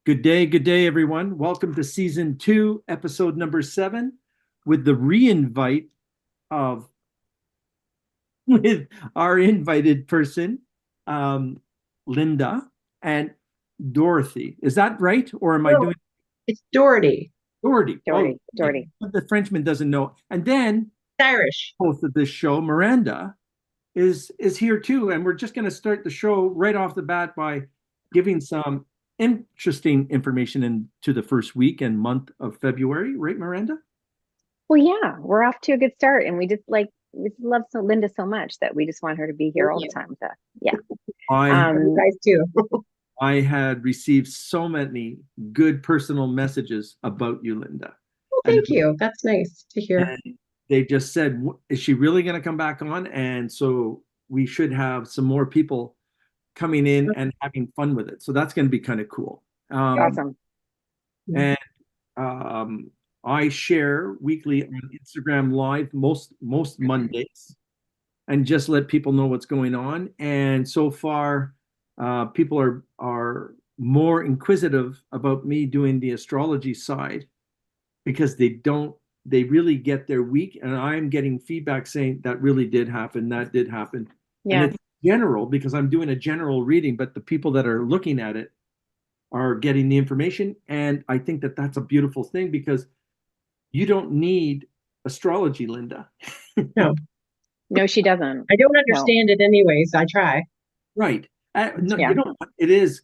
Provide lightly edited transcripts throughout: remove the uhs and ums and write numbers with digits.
Good day, everyone. Welcome to season two, episode number 7, with the re-invite of with our invited person, um, Lynda and Dorothy. Is that right, or am I No, doing it's Doherty. Doherty? Oh, Doherty, okay. Doherty. The Frenchman doesn't know. And then It's Irish. host of this show, Miranda, is here too, and we're just going to start the show right off the bat by giving some interesting information into the first week and month of February, right, Miranda? Well, yeah, we're off to a good start, and we just love Linda so much that we just want her to be here Thank all the you. time. So, yeah. I Love you Um, guys too. I had received so many good personal messages about you, Linda, Well, and, thank you. That's nice to hear. and they just said, "Is she really going to come back on?" And so we should have some more people coming in and having fun with it. So that's going to be kind of cool. Good. awesome. And um, I share weekly on Instagram Live most Mondays, and just let people know what's going on. And so far, people are more inquisitive about me doing the astrology side because they really get their week, and I'm getting feedback saying that really did happen, that did happen, and Yeah, it's general because I'm doing a general reading, but the people that are looking at it are getting the information, and I think that that's a beautiful thing because you don't need astrology, Linda. No, no, she doesn't. I don't No, understand it anyways. I try. Right. No, you yeah, don't. It is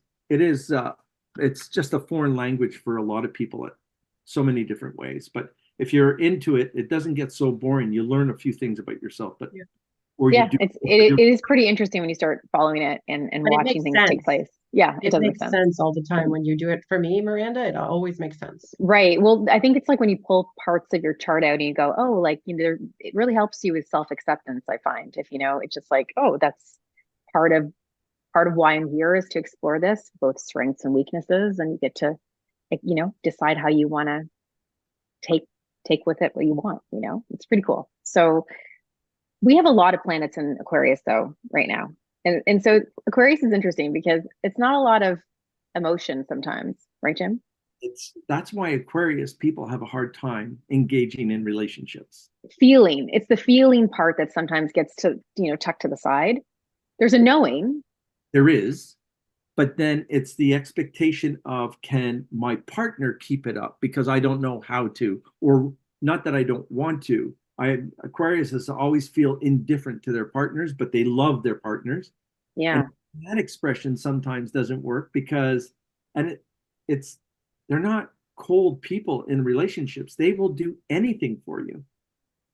it's just a foreign language for a lot of people in so many different ways. But if you're into it, it doesn't get so boring. You learn a few things about yourself, but Yeah. or you yeah. do. It's Or it, you it is pretty interesting when you start following it and But it watching makes things take sense. place. Yeah, it It does make makes sense. sense all the time when you do it. For me, Miranda, it always makes sense. Right. Well, I think it's like when you pull parts of your chart out and you go, oh, like, it really helps you with self-acceptance, I find. If it's just like, oh, that's part of part of why I'm here is to explore this, both strengths and weaknesses, and you get to, like, decide how you want to take take with it what you want. It's pretty cool. So we have a lot of planets in Aquarius though right now, and so Aquarius is interesting because it's not a lot of emotion sometimes, right, Jim? that's why Aquarius people have a hard time engaging in relationships. Feeling. It's the feeling part that sometimes gets to tucked to the side. There's a knowing. There is, but then it's the expectation of, can my partner keep it up because I don't know how to, or not that I don't want to. I Aquarius has always feel indifferent to their partners, but they love their partners, and Yeah. that expression sometimes doesn't work because, and it's they're not cold people in relationships. They will do anything for you.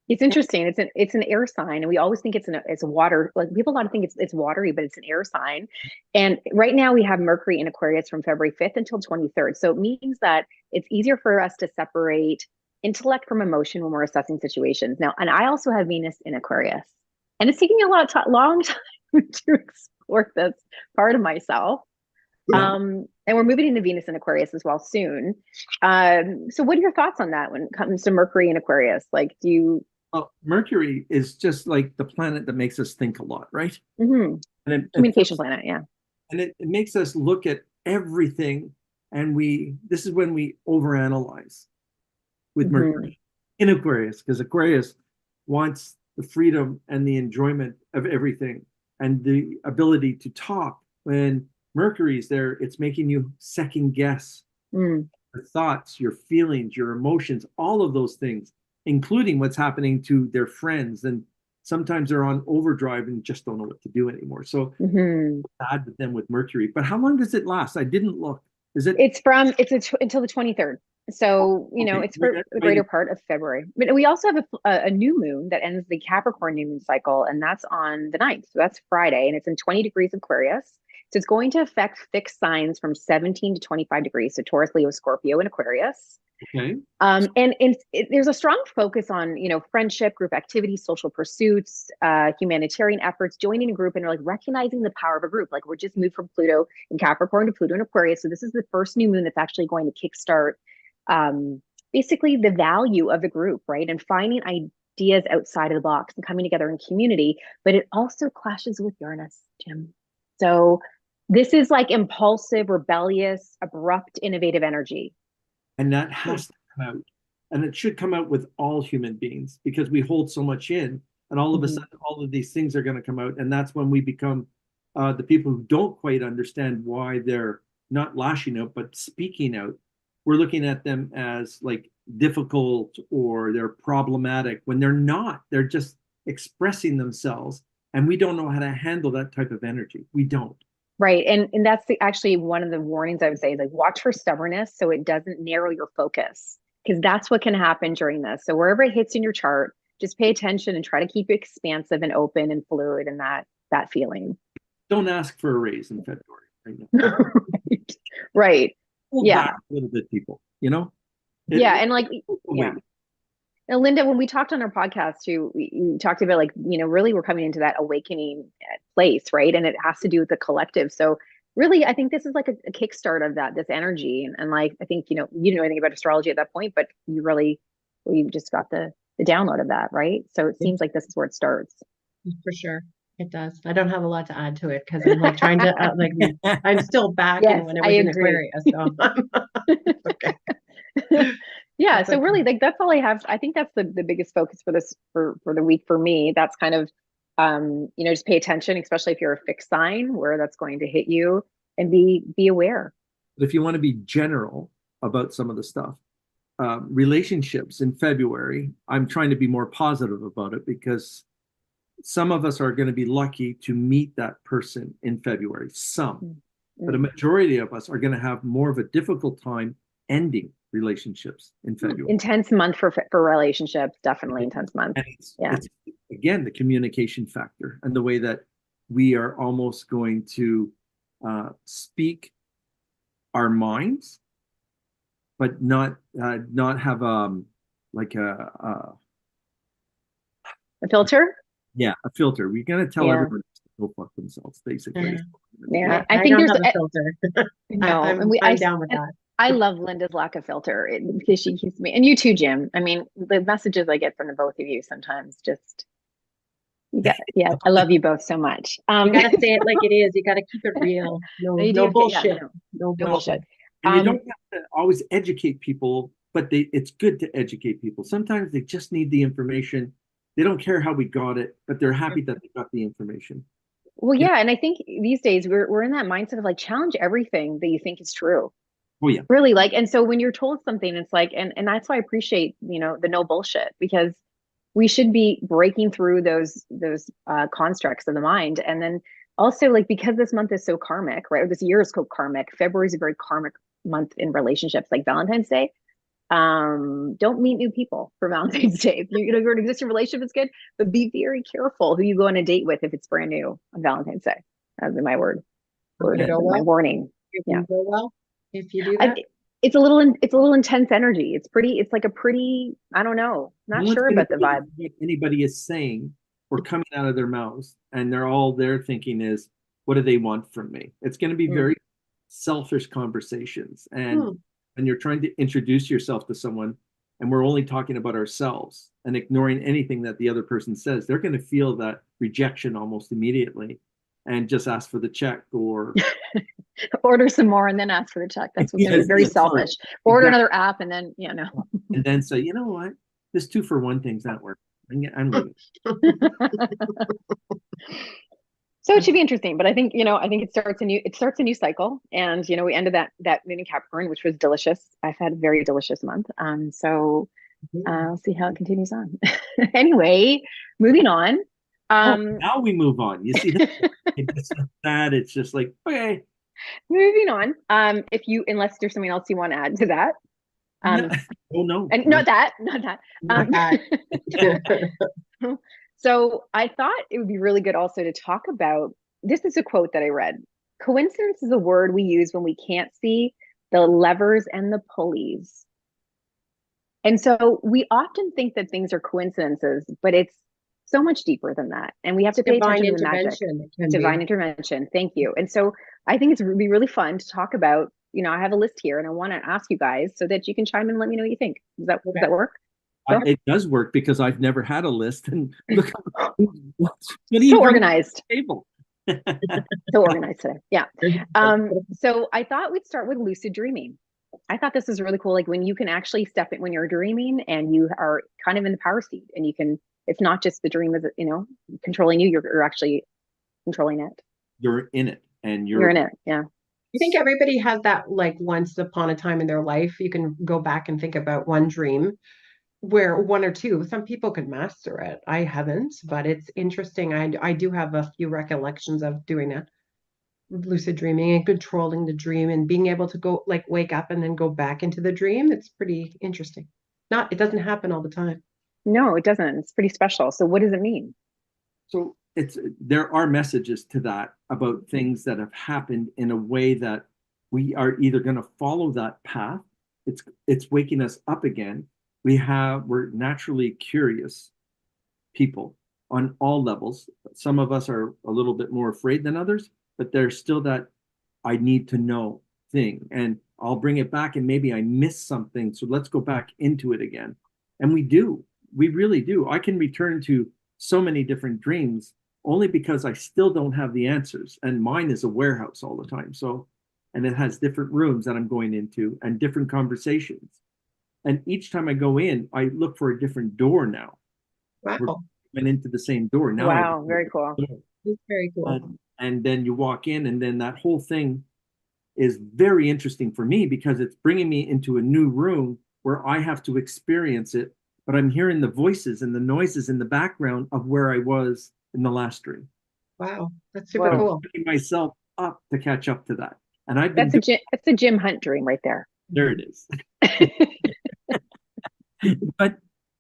It's interesting. It's an air sign, and we always think it's a water. Like, people a lot of think it's watery, but it's an air sign. And right now we have Mercury in Aquarius from February 5th until 23rd. So it means that it's easier for us to separate intellect from emotion when we're assessing situations. Now, and I also have Venus in Aquarius, and it's taking me a long time to explore this part of myself. Yeah. And we're moving into Venus and Aquarius as well soon. So what are your thoughts on that when it comes to Mercury and Aquarius? Like, do you Well, Mercury is just like the planet that makes us think a lot, right? mhm. And it Communication puts planet? Yeah. and it makes us look at everything, and this is when we overanalyze with Hmm. Mercury in Aquarius, because Aquarius wants the freedom and the enjoyment of everything and the ability to talk. When Mercury's there, it's making you second guess Mm. your thoughts, your feelings, your emotions, all of those things, including what's happening to their friends. And sometimes they're on overdrive and just don't know what to do anymore. So Hmm. bad with them with Mercury. But how long does it last? I didn't look. Is it Until the 23rd. So, okay? it's for the greater part of February. But we also have a new moon that ends the Capricorn new moon cycle, and that's on the 9th. So that's Friday, and it's in 20 degrees Aquarius. So it's going to affect fixed signs from 17 to 25 degrees. So Taurus, Leo, Scorpio, and Aquarius. Okay. And there's a strong focus on, friendship, group activities, social pursuits, humanitarian efforts, joining a group, and like recognizing the power of a group. Like, we're just moved from Pluto in Capricorn to Pluto in Aquarius, so this is the first new moon that's actually going to kickstart, basically, the value of the group, right? And finding ideas outside of the box and coming together in community. But it also clashes with Uranus, Jim. So This is like impulsive, rebellious, abrupt, innovative energy. And that has to come out. And it should come out with all human beings because we hold so much in. And all of a sudden, all of these things are going to come out. And that's when we become the people who don't quite understand why they're not lashing out, but speaking out. We're looking at them as like difficult or they're problematic when they're not. They're just expressing themselves. And we don't know how to handle that type of energy. We don't. Right. And that's actually one of the warnings I would say, like watch for stubbornness so it doesn't narrow your focus, because that's what can happen during this. So wherever it hits in your chart, just pay attention and try to keep it expansive and open and fluid and that feeling. Don't ask for a raise in February right now. Right. Hold Yeah. back a little bit, people, you know? Yeah. And like, Wait. yeah. Now, Lynda, when we talked on our podcast too, we talked about like, really we're coming into that awakening place, right? And it has to do with the collective. So really, I think this is like a kickstart of this energy. And like, I think, you didn't know anything about astrology at that point, but you just got the download of that, right? So it seems like this is where it starts. For sure. It does. I don't have a lot to add to it because I'm like trying to I'm still back Yes, in when it I was in agree. Aquarius. So it's okay. Yeah. That's So okay. really, like that's all I have. I think that's the biggest focus for this for the week for me. That's kind of just pay attention, especially if you're a fixed sign, where that's going to hit you, and be aware. But if you want to be general about some of the stuff, relationships in February, I'm trying to be more positive about it because some of us are going to be lucky to meet that person in February, some, but a majority of us are going to have more of a difficult time ending relationships in February. Intense month for relationships, definitely intense month. And it's again the communication factor and the way that we are almost going to speak our minds, but not have like a filter. Yeah, a filter. We're gonna tell everyone to go fuck themselves, basically. Yeah, I think don't have a filter. No, I'm down with that. I love Lynda's lack of filter because she keeps me, and you too, Jim. I mean, the messages I get from the both of you sometimes just, yeah, I love you both so much. You gotta say it like it is. You gotta keep it real. No bullshit. No bullshit. And you don't have to always educate people, but it's good to educate people. Sometimes they just need the information. They don't care how we got it, but they're happy that they got the information. Well, yeah, and I think these days we're in that mindset of like challenge everything that you think is true. Oh yeah. Really, like, and so when you're told something, it's like, and that's why I appreciate, the no bullshit, because we should be breaking through those constructs of the mind. And then also, like, because this month is so karmic, right? Or this year is so karmic. February is a very karmic month in relationships, like Valentine's Day. Don't meet new people for Valentine's Day. If you're in an existing relationship, it's good, but be very careful who you go on a date with if it's brand new on Valentine's Day. That would be my word. My warning. Yeah. Go well if you do that. It's a little intense energy. It's like a pretty, I don't know, not sure about the vibe. What anybody is saying or coming out of their mouths, and they're thinking is, what do they want from me? It's going to be very selfish conversations. And when you're trying to introduce yourself to someone and we're only talking about ourselves and ignoring anything that the other person says, they're going to feel that rejection almost immediately and just ask for the check or order some more and then ask for the check. That's very selfish. Order another app and then, and then say, you know what, this 2-for-1 thing's not working. I'm leaving. So it should be interesting, but I think it starts a new cycle, and we ended that moon in Capricorn, which was delicious. I've had a very delicious month. So I'll see how it continues on. Anyway, moving on. Now we move on. You see that it's just like, okay. Moving on. Unless there's something else you want to add to that. No. And not that. So I thought it would be really good also to talk about, this is a quote that I read. Coincidence is a word we use when we can't see the levers and the pulleys. And so we often think that things are coincidences, but it's so much deeper than that. And we have to pay attention to the magic. Divine intervention. Thank you. And so I think it's be really fun to talk about, I have a list here and I want to ask you guys so that you can chime in and let me know what you think. Does that work? It does work because I've never had a list, and look, so organized. Table. So organized today. Yeah. So I thought we'd start with lucid dreaming. I thought this was really cool. Like when you can actually step in when you're dreaming and you are kind of in the power seat and you can, it's not just the dream, controlling you, you're actually controlling it. You're in it and You're in it. Yeah. I think everybody has that like once upon a time in their life. You can go back and think about one dream where one or two, some people could master it. I haven't, but it's interesting. I do have a few recollections of doing that. Lucid dreaming and controlling the dream and being able to go like wake up and then go back into the dream. It's pretty interesting. It doesn't happen all the time. No, it doesn't. It's pretty special. So what does it mean? So there are messages to that about things that have happened in a way that we are either going to follow that path. It's waking us up again. We're naturally curious people on all levels. Some of us are a little bit more afraid than others, but there's still that I need to know thing. And I'll bring it back and maybe I missed something. So let's go back into it again. And we do. We really do. I can return to so many different dreams only because I still don't have the answers. And mine is a warehouse all the time. So, and it has different rooms that I'm going into and different conversations. And each time I go in, I look for a different door now. Wow. Went into the same door. Now wow, very cool. It's very cool. And then you walk in, and then that whole thing is very interesting for me because it's bringing me into a new room where I have to experience it, but I'm hearing the voices and the noises in the background of where I was in the last dream. Wow, that's super So cool. I'm picking myself up to catch up to that. And I've been that's a Jim Hunt dream right there. There it is. But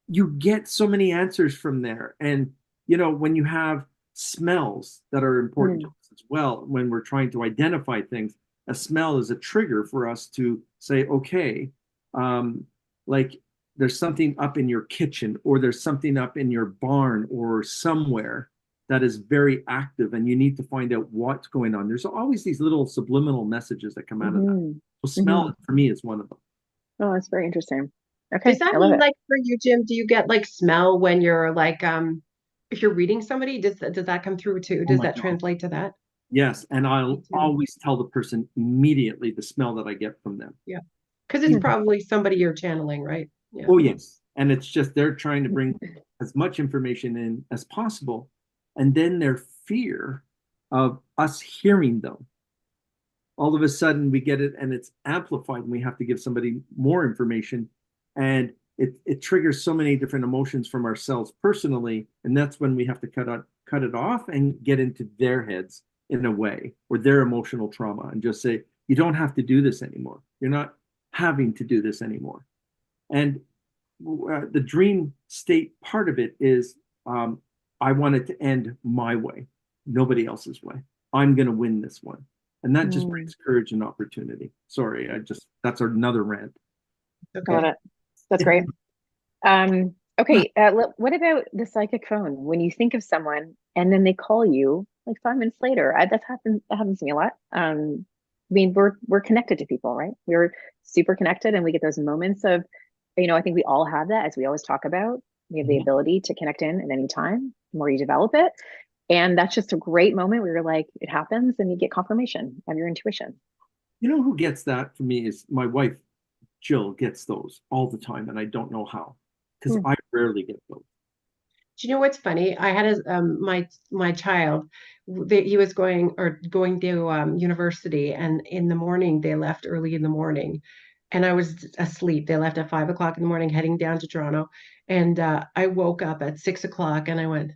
you get so many answers from there. And, when you have smells that are important to us as well, when we're trying to identify things, a smell is a trigger for us to say, okay, like there's something up in your kitchen or there's something up in your barn or somewhere that is very active and you need to find out what's going on. There's always these little subliminal messages that come out of that. So smell for me is one of them. Oh, that's very interesting. Okay. Does that mean like for you, Jim, do you get like smell when you're like, if you're reading somebody, does that come through too? Does that translate to that? Yes. And I'll always tell the person immediately the smell that I get from them. Yeah. Because it's probably somebody you're channeling, right? Yeah. Oh, yes. And it's just they're trying to bring as much information in as possible. And then their fear of us hearing them. All of a sudden we get it and it's amplified and we have to give somebody more information. And it triggers so many different emotions from ourselves personally. And that's when we have to cut it off and get into their heads in a way, or their emotional trauma, and just say, you don't have to do this anymore. You're not having to do this anymore. And the dream state part of it is I want it to end my way, nobody else's way. I'm going to win this one. And that just brings courage and opportunity. Sorry, that's another rant. Okay. Got it. That's great. Okay. What about the psychic phone? When you think of someone and then they call you like 5 minutes later, that happens to me a lot. I mean, we're connected to people, right? We're super connected and we get those moments of, I think we all have that, as we always talk about. We have the ability to connect in at any time, the more you develop it. And that's just a great moment where you're like, it happens and you get confirmation of your intuition. You know who gets that for me is my wife, Jill, gets those all the time. And I don't know how, because I rarely get those. Do you know what's funny? I had my child, he was going to university, and in the morning, they left early in the morning. And I was asleep. They left at 5 o'clock in the morning, heading down to Toronto. And I woke up at 6 o'clock and I went,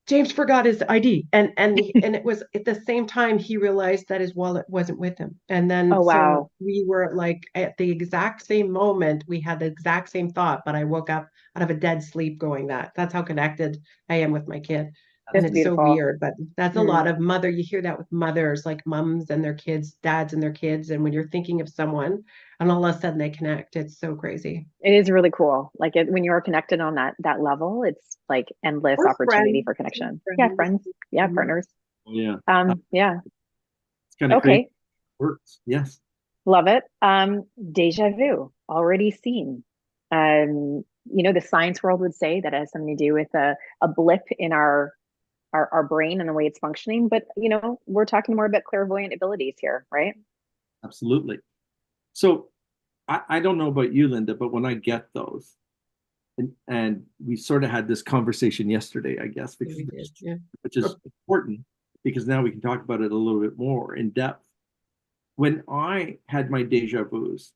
James forgot his ID. And it was at the same time he realized that his wallet wasn't with him. And then so we were like at the exact same moment, we had the exact same thought, but I woke up out of a dead sleep going that's how connected I am with my kid. And it's beautiful. So weird, but that's a lot of you hear that with mothers, like moms and their kids, dads and their kids. And when you're thinking of someone and all of a sudden they connect, it's so crazy. It is really cool. Like when you're connected on that level, it's like endless opportunity for connection. Yeah, friends. Yeah, partners. Yeah. Yeah. It's kind of okay. Works. Yes. Love it. Deja vu, already seen. The science world would say that has something to do with a blip in our our brain and the way it's functioning. But, we're talking more about clairvoyant abilities here, right? Absolutely. So I don't know about you, Lynda, but when I get those, and we sort of had this conversation yesterday, I guess, Yeah, we did. Yeah. which is important because now we can talk about it a little bit more in depth. When I had my deja vus,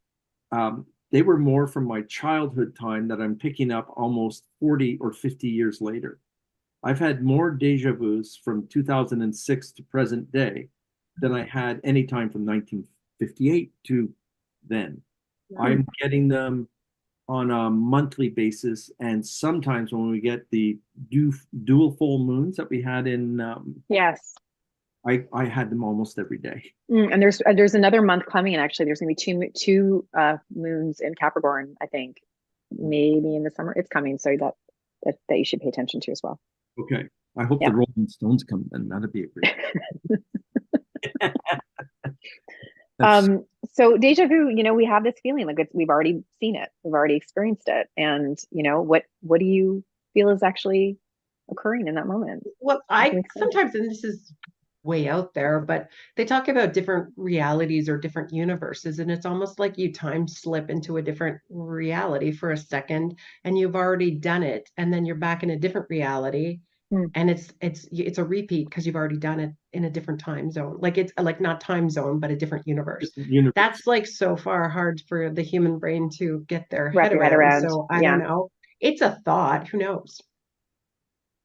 they were more from my childhood time that I'm picking up almost 40 or 50 years later. I've had more deja vus from 2006 to present day than I had any time from 1958 to then. I'm getting them on a monthly basis, and sometimes when we get the dual full moons that we had in, Yes. I had them almost every day. And there's another month coming, and actually there's going to be two moons in Capricorn, I think, maybe in the summer. It's coming, so that you should pay attention to as well. Okay. I hope the Rolling Stones come then. That'd be a great. So deja vu, we have this feeling like we've already seen it, we've already experienced it, and what do you feel is actually occurring in that moment? Well, I sometimes, and this is way out there, but they talk about different realities or different universes, and it's almost like you time slip into a different reality for a second, and you've already done it, and then you're back in a different reality. And it's a repeat because you've already done it in a different time zone. Like it's like not time zone, but a different universe. That's like so far hard for the human brain to get their head around. So I don't know. It's a thought. Who knows?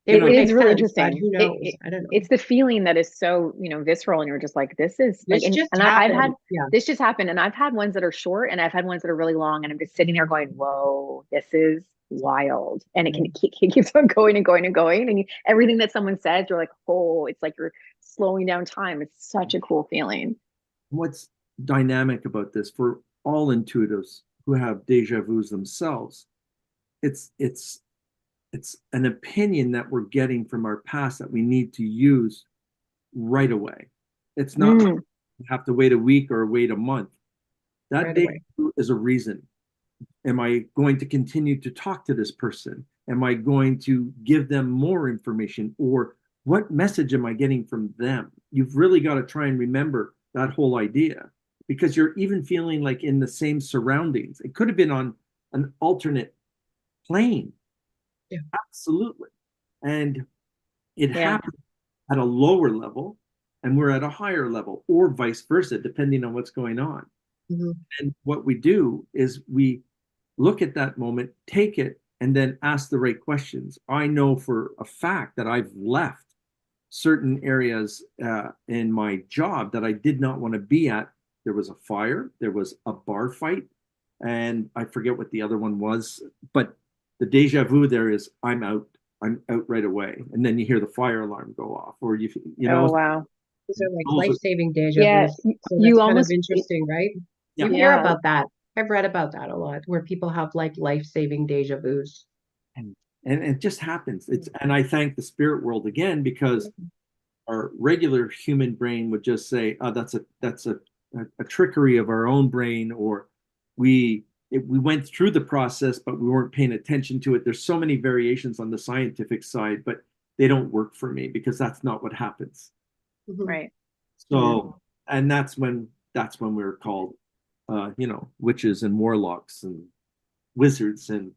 It is really interesting. Who knows? I don't know. It's the feeling that is so, visceral, and you're just like, this is like, I've had this just happened, and I've had ones that are short, and I've had ones that are really long, and I'm just sitting there going, whoa, this is wild. And it keeps on going and going and going, and everything that someone says, you're like, oh, it's like you're slowing down time. It's such a cool feeling. What's dynamic about this for all intuitives who have deja vus themselves, it's an opinion that we're getting from our past that we need to use right away. It's not like we have to wait a week or wait a month. That deja vu is a reason. Am I going to continue to talk to this person? Am I going to give them more information? Or what message am I getting from them? You've really got to try and remember that whole idea, because you're even feeling like in the same surroundings. It could have been on an alternate plane. Yeah. Absolutely. And it happens at a lower level, and we're at a higher level, or vice versa, depending on what's going on. And what we do is we look at that moment, take it, and then ask the right questions. I know for a fact that I've left certain areas in my job that I did not want to be at. There was a fire, there was a bar fight, and I forget what the other one was, but the deja vu there is I'm out right away. And then you hear the fire alarm go off, or you know. Oh, wow. Those are like life-saving deja vus. So that's kind of interesting, right? You hear about that. I've read about that a lot, where people have like life-saving deja vus. And it just happens. And I thank the spirit world again, because our regular human brain would just say, oh, that's a trickery of our own brain, or we went through the process, but we weren't paying attention to it. There's so many variations on the scientific side, but they don't work for me because that's not what happens. Right. So, and that's when we're called, witches and warlocks and wizards and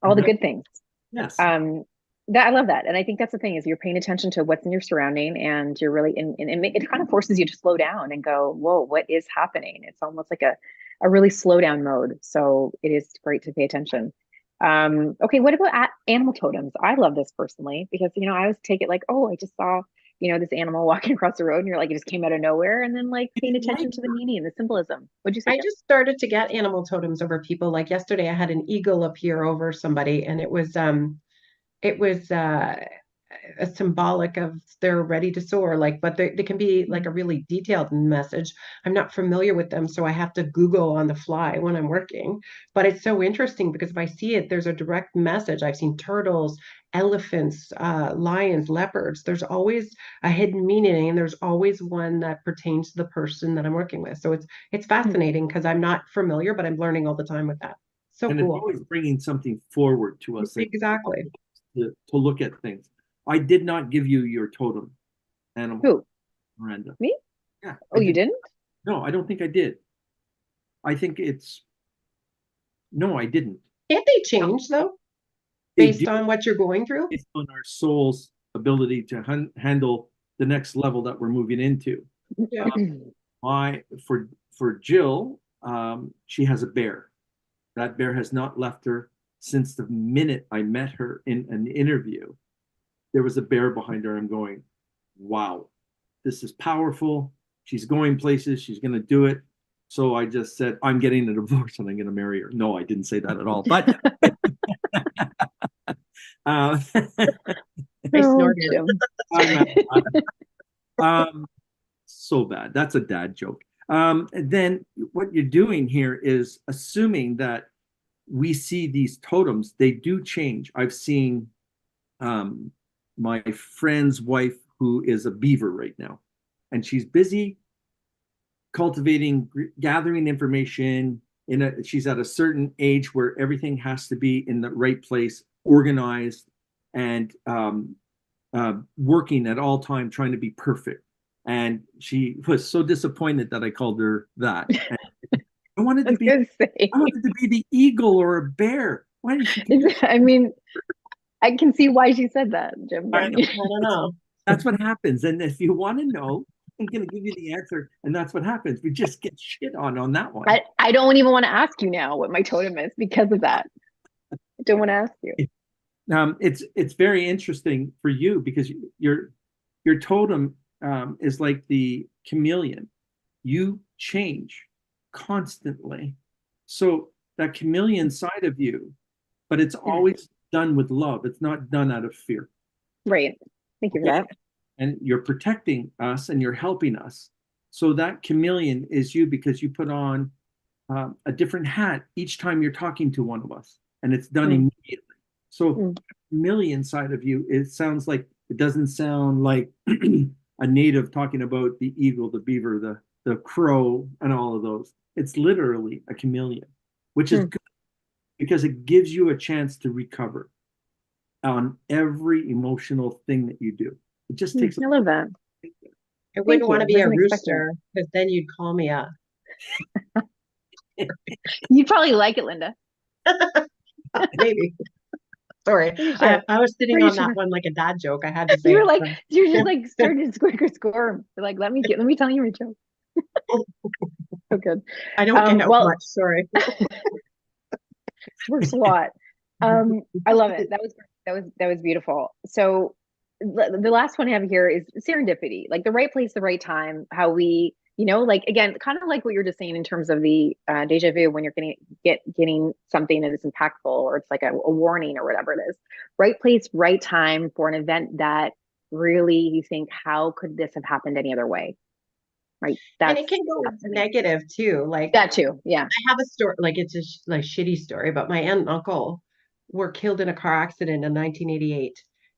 all the good things. Yes. I love that, and I think that's the thing, is you're paying attention to what's in your surrounding, and you're really it kind of forces you to slow down and go, whoa, what is happening? It's almost like a really slow down mode. So it is great to pay attention. Okay, what about animal totems? I love this personally, because I always take it like, oh, I just saw this animal walking across the road, and you're like, it just came out of nowhere, and then like paying attention to the meaning and the symbolism. What'd you say? I just started to get animal totems over people. Like yesterday, I had an eagle appear over somebody, and it was a symbolic of they're ready to soar, like, but they can be like a really detailed message. I'm not familiar with them, so I have to Google on the fly when I'm working. But it's so interesting because if I see it, there's a direct message. I've seen turtles, elephants, lions, leopards. There's always a hidden meaning, and there's always one that pertains to the person that I'm working with. So it's fascinating because I'm not familiar, but I'm learning all the time with that. So and cool. It's always bringing something forward to us. Exactly. To look at things. I did not give you your totem animal, Who? Miranda. Me? Yeah. Oh, you didn't? No, I don't think I did. I think no, I didn't. Can't they change though, They based do, on what you're going through? based on our soul's ability to handle the next level that we're moving into. Yeah. For Jill, she has a bear. That bear has not left her since the minute I met her in an interview. There was a bear behind her. I'm going, wow, this is powerful. She's going places. She's going to do it. So I just said, I'm getting a divorce and I'm going to marry her. No, I didn't say that at all. But I Oh, snorted. Jim. So bad. That's a dad joke. And then what you're doing here is assuming that we see these totems. They do change. I've seen my friend's wife who is a beaver right now, and she's busy cultivating, gathering information. She's at a certain age where everything has to be in the right place, organized, and working at all time, trying to be perfect. And she was so disappointed that I called her that. And I wanted to be, I wanted to be the eagle or a bear. Why did she? I mean, I can see why she said that, Jim. I don't know. That's what happens. And if you want to know, I'm going to give you the answer. And that's what happens. We just get shit on that one. I don't even want to ask you now what my totem is because of that. I don't want to ask you. It's very interesting for you because your totem is like the chameleon. You change constantly. So that chameleon side of you, but it's always done with love. It's not done out of fear. Right. Thank you for that. And you're protecting us and you're helping us. So that chameleon is you because you put on a different hat each time you're talking to one of us, and it's done immediately. So chameleon side of you, it sounds like, it doesn't sound like a native talking about the eagle, the beaver, the crow, and all of those. It's literally a chameleon, which is good because it gives you a chance to recover on every emotional thing that you do. It just takes. I love that. I wouldn't want to be a rooster because then you'd call me up. You'd probably like it, Lynda. Maybe. Sorry, sure. I was sitting on that one like a dad joke. I had to say. You were like, you just like started to squeak or squirm. You're like, let me tell you a joke. So good. I don't get much. Sorry. Works a lot. I love it. That was beautiful. So the last one I have here is serendipity, like the right place, the right time. How we, like, again, kind of like what you're just saying in terms of the deja vu, when you're getting something that is impactful, or it's like a warning or whatever it is. Right place, right time for an event that really you think, how could this have happened any other way? Right. And it can go negative too. Like that too. Yeah. I have a story, like it's a shitty story, but my aunt and uncle were killed in a car accident in 1988.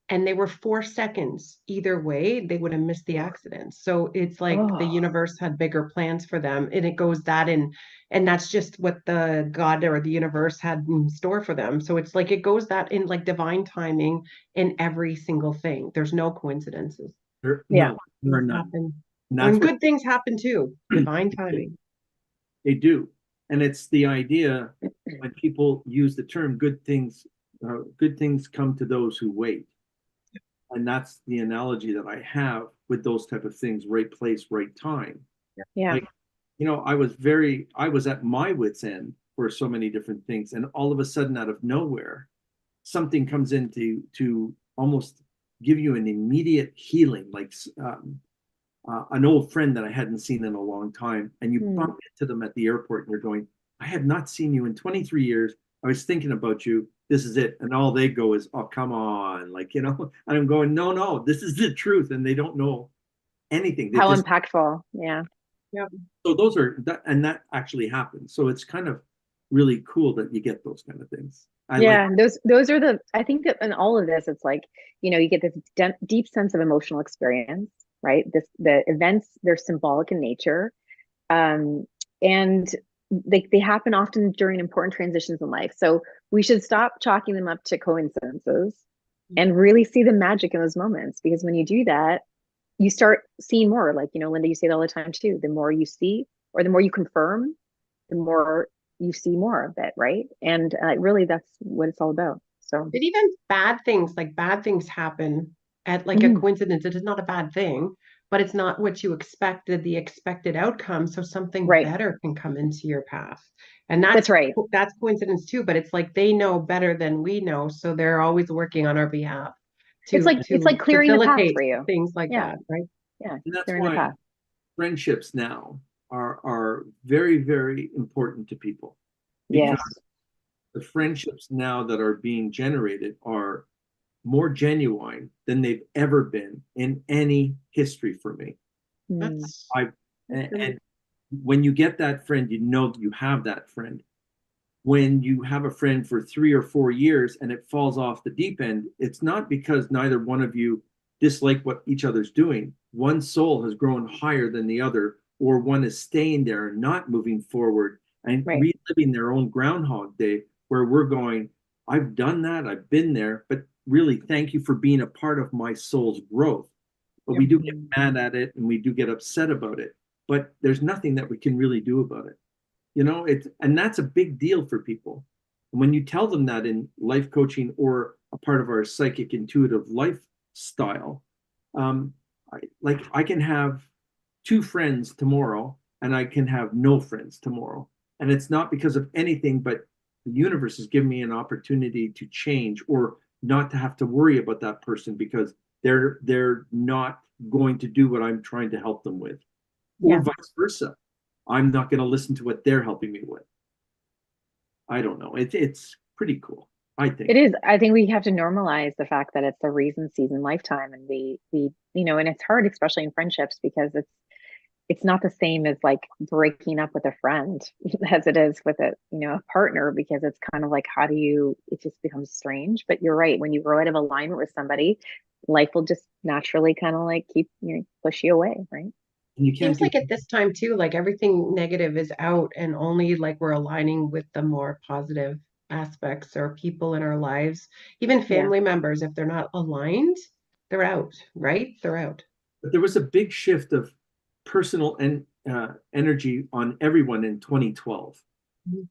And they were 4 seconds either way, they would have missed the accident. So it's like the universe had bigger plans for them. And it goes that in, and that's just what the God or the universe had in store for them. So it's like it goes that in, like divine timing in every single thing. There's no coincidences. No, there are none. And good things happen too. Divine timing. They do. And it's the idea when people use the term good things come to those who wait. And that's the analogy that I have with those type of things: right place, right time. Yeah. Like, I was at my wit's end for so many different things. And all of a sudden, out of nowhere, something comes in to almost give you an immediate healing, like an old friend that I hadn't seen in a long time. And you bump into them at the airport and you're going, I have not seen you in 23 years. I was thinking about you. This is it. And all they go is, oh, come on. Like, and I'm going, no, this is the truth. And they don't know anything. How impactful. Yeah. Yeah. So those are that, and that actually happens. So it's kind of really cool that you get those kind of things. Those are I think that in all of this, it's like, you get this deep sense of emotional experience, right? The events, they're symbolic in nature. And they happen often during important transitions in life. So we should stop chalking them up to coincidences and really see the magic in those moments. Because when you do that, you start seeing more. Like, Lynda, you say it all the time too. The more you see, or the more you confirm, the more you see more of it, right? And really, that's what it's all about. So, But even bad things happen at like a mhm. coincidence. It is not a bad thing, but it's not what you expected, the expected outcome. So something Right. better can come into your path. And That's right. that's coincidence too, but it's like they know better than we know. So they're always working on our behalf It's like to clearing the path facilitate for you. things like Yeah. that, right? Yeah. And that's Clearing the why path. friendships now are very, very important to people, because Yes. the friendships now that are being generated are more genuine than they've ever been in any history for me. Mm. That's I and when you get that friend, you know you have that friend. When you have a friend for 3 or 4 years and it falls off the deep end, it's not because neither one of you dislike what each other's doing. One soul has grown higher than the other, or one is staying there and not moving forward and Right. reliving their own Groundhog Day, where we're going, I've done that, I've been there, but really thank you for being a part of my soul's growth. But Yep. we do get mad at it and we do get upset about it, but there's nothing that we can really do about it. And that's a big deal for people. And when you tell them that in life coaching or a part of our psychic intuitive lifestyle, I can have two friends tomorrow and I can have no friends tomorrow. And it's not because of anything, but the universe has given me an opportunity to change or not to have to worry about that person because they're not going to do what I'm trying to help them with, or Yeah. vice versa. I'm not going to listen to what they're helping me with. I don't know. It's pretty cool, I think. It is. I think we have to normalize the fact that it's a reason, season, lifetime, and we and it's hard, especially in friendships, because it's not the same as like breaking up with a friend as it is with a partner, because it's kind of like, how do you? It just becomes strange. But you're right. When you grow out of alignment with somebody, life will just naturally kind of like keep push you away, right? And you can't Seems do. like at this time too, like everything negative is out and only like we're aligning with the more positive aspects or people in our lives, even Yeah. family members, if they're not aligned, they're out, right? They're out. But there was a big shift of personal and energy on everyone in 2012, Mhm.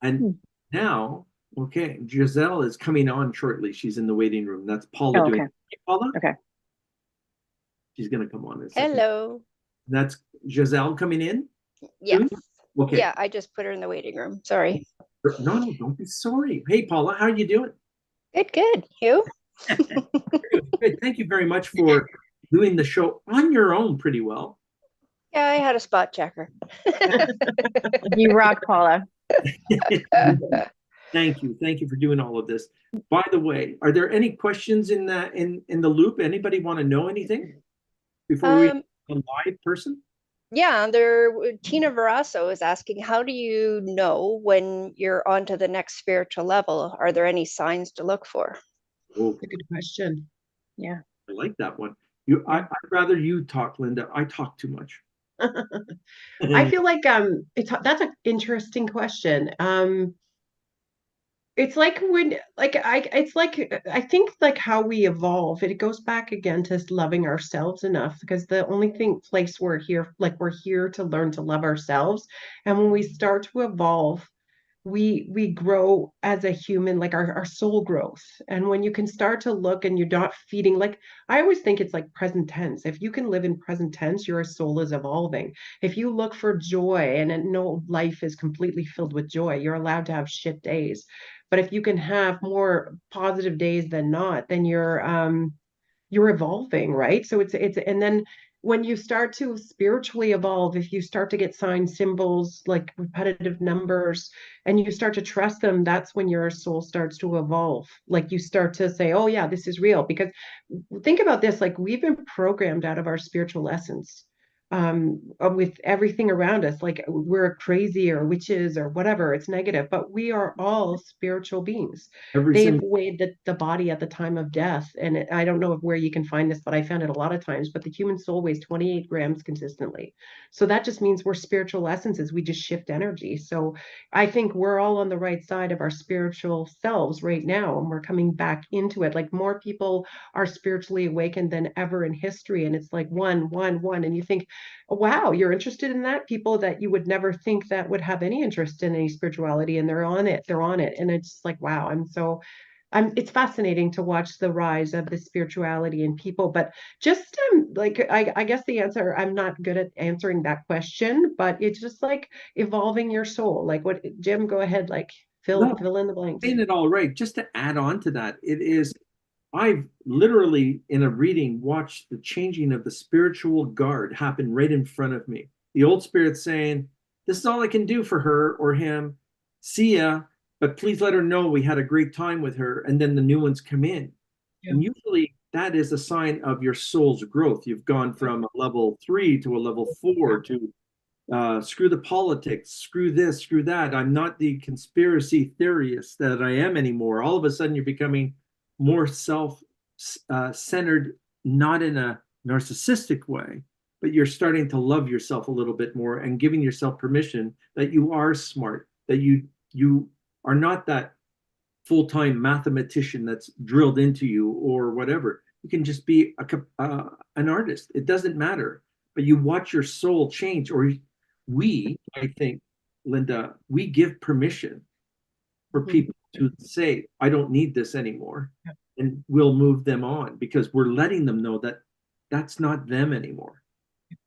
and Hmm. now, okay, Giselle is coming on shortly. She's in the waiting room. That's Paula Oh, doing. okay. Hey, Paula, Okay. she's going to come on in a second. Hello. That's Giselle coming in Yes. soon? Okay. Yeah, I just put her in the waiting room. Sorry. No, no, don't be sorry. Hey, Paula, how are you doing? Good, good. You? Good. Thank you very much for doing the show on your own pretty well. Yeah, I had a spot checker. You rock, Paula. Thank you. Thank you for doing all of this. By the way, are there any questions in the loop? Anybody want to know anything before we have a live person? Yeah, Tina Verasso is asking, how do you know when you're on to the next spiritual level? Are there any signs to look for? Oh, That's a good question. Yeah. I like that one. I'd rather you talk, Lynda. I talk too much. I feel like that's an interesting question. It's like when like I it's like I think like how we evolve, it goes back again to loving ourselves enough, because the only place we're here, like we're here to learn to love ourselves. And when we start to evolve, we grow as a human, like our soul growth. And when you can start to look and you're not feeding, like I always think it's like present tense. If you can live in present tense, your soul is evolving. If you look for joy and no life is completely filled with joy, you're allowed to have shit days. But if you can have more positive days than not, then you're evolving, right? So it's and then when you start to spiritually evolve, if you start to get signs, symbols, like repetitive numbers, and you start to trust them, that's when your soul starts to evolve. Like you start to say, oh yeah, this is real. Because think about this, like we've been programmed out of our spiritual essence. with everything around us, like we're crazy or witches or whatever, it's negative, but we are all spiritual beings. They've weighed the body at the time of death. And I don't know where you can find this, but I found it a lot of times, but the human soul weighs 28 grams consistently. So that just means we're spiritual essences. We just shift energy. So I think we're all on the right side of our spiritual selves right now, and we're coming back into it. Like more people are spiritually awakened than ever in history. And it's like one, and you think, wow, you're interested in that? People that you would never think that would have any interest in any spirituality, and they're on it. And it's like, wow, it's fascinating to watch the rise of the spirituality in people. But just like, I guess the answer, I'm not good at answering that question, but it's just like evolving your soul. Like what, Jim, go ahead, like fill in the blanks. Saying it all right. Just to add on to that, I've literally in a reading watched the changing of the spiritual guard happen right in front of me. The old spirit saying, "This is all I can do for her or him. See ya, but please let her know we had a great time with her." And then the new ones come in. Yeah. And usually that is a sign of your soul's growth. You've gone from a level 3 to a level 4 to screw the politics, screw this, screw that. I'm not the conspiracy theorist that I am anymore. All of a sudden you're becoming more self-centered, not in a narcissistic way, but you're starting to love yourself a little bit more and giving yourself permission that you are smart, that you are not that full-time mathematician that's drilled into you or whatever. You can just be an artist. It doesn't matter. But you watch your soul change, or I think, Lynda, we give permission for people to say, I don't need this anymore. And we'll move them on because we're letting them know that that's not them anymore.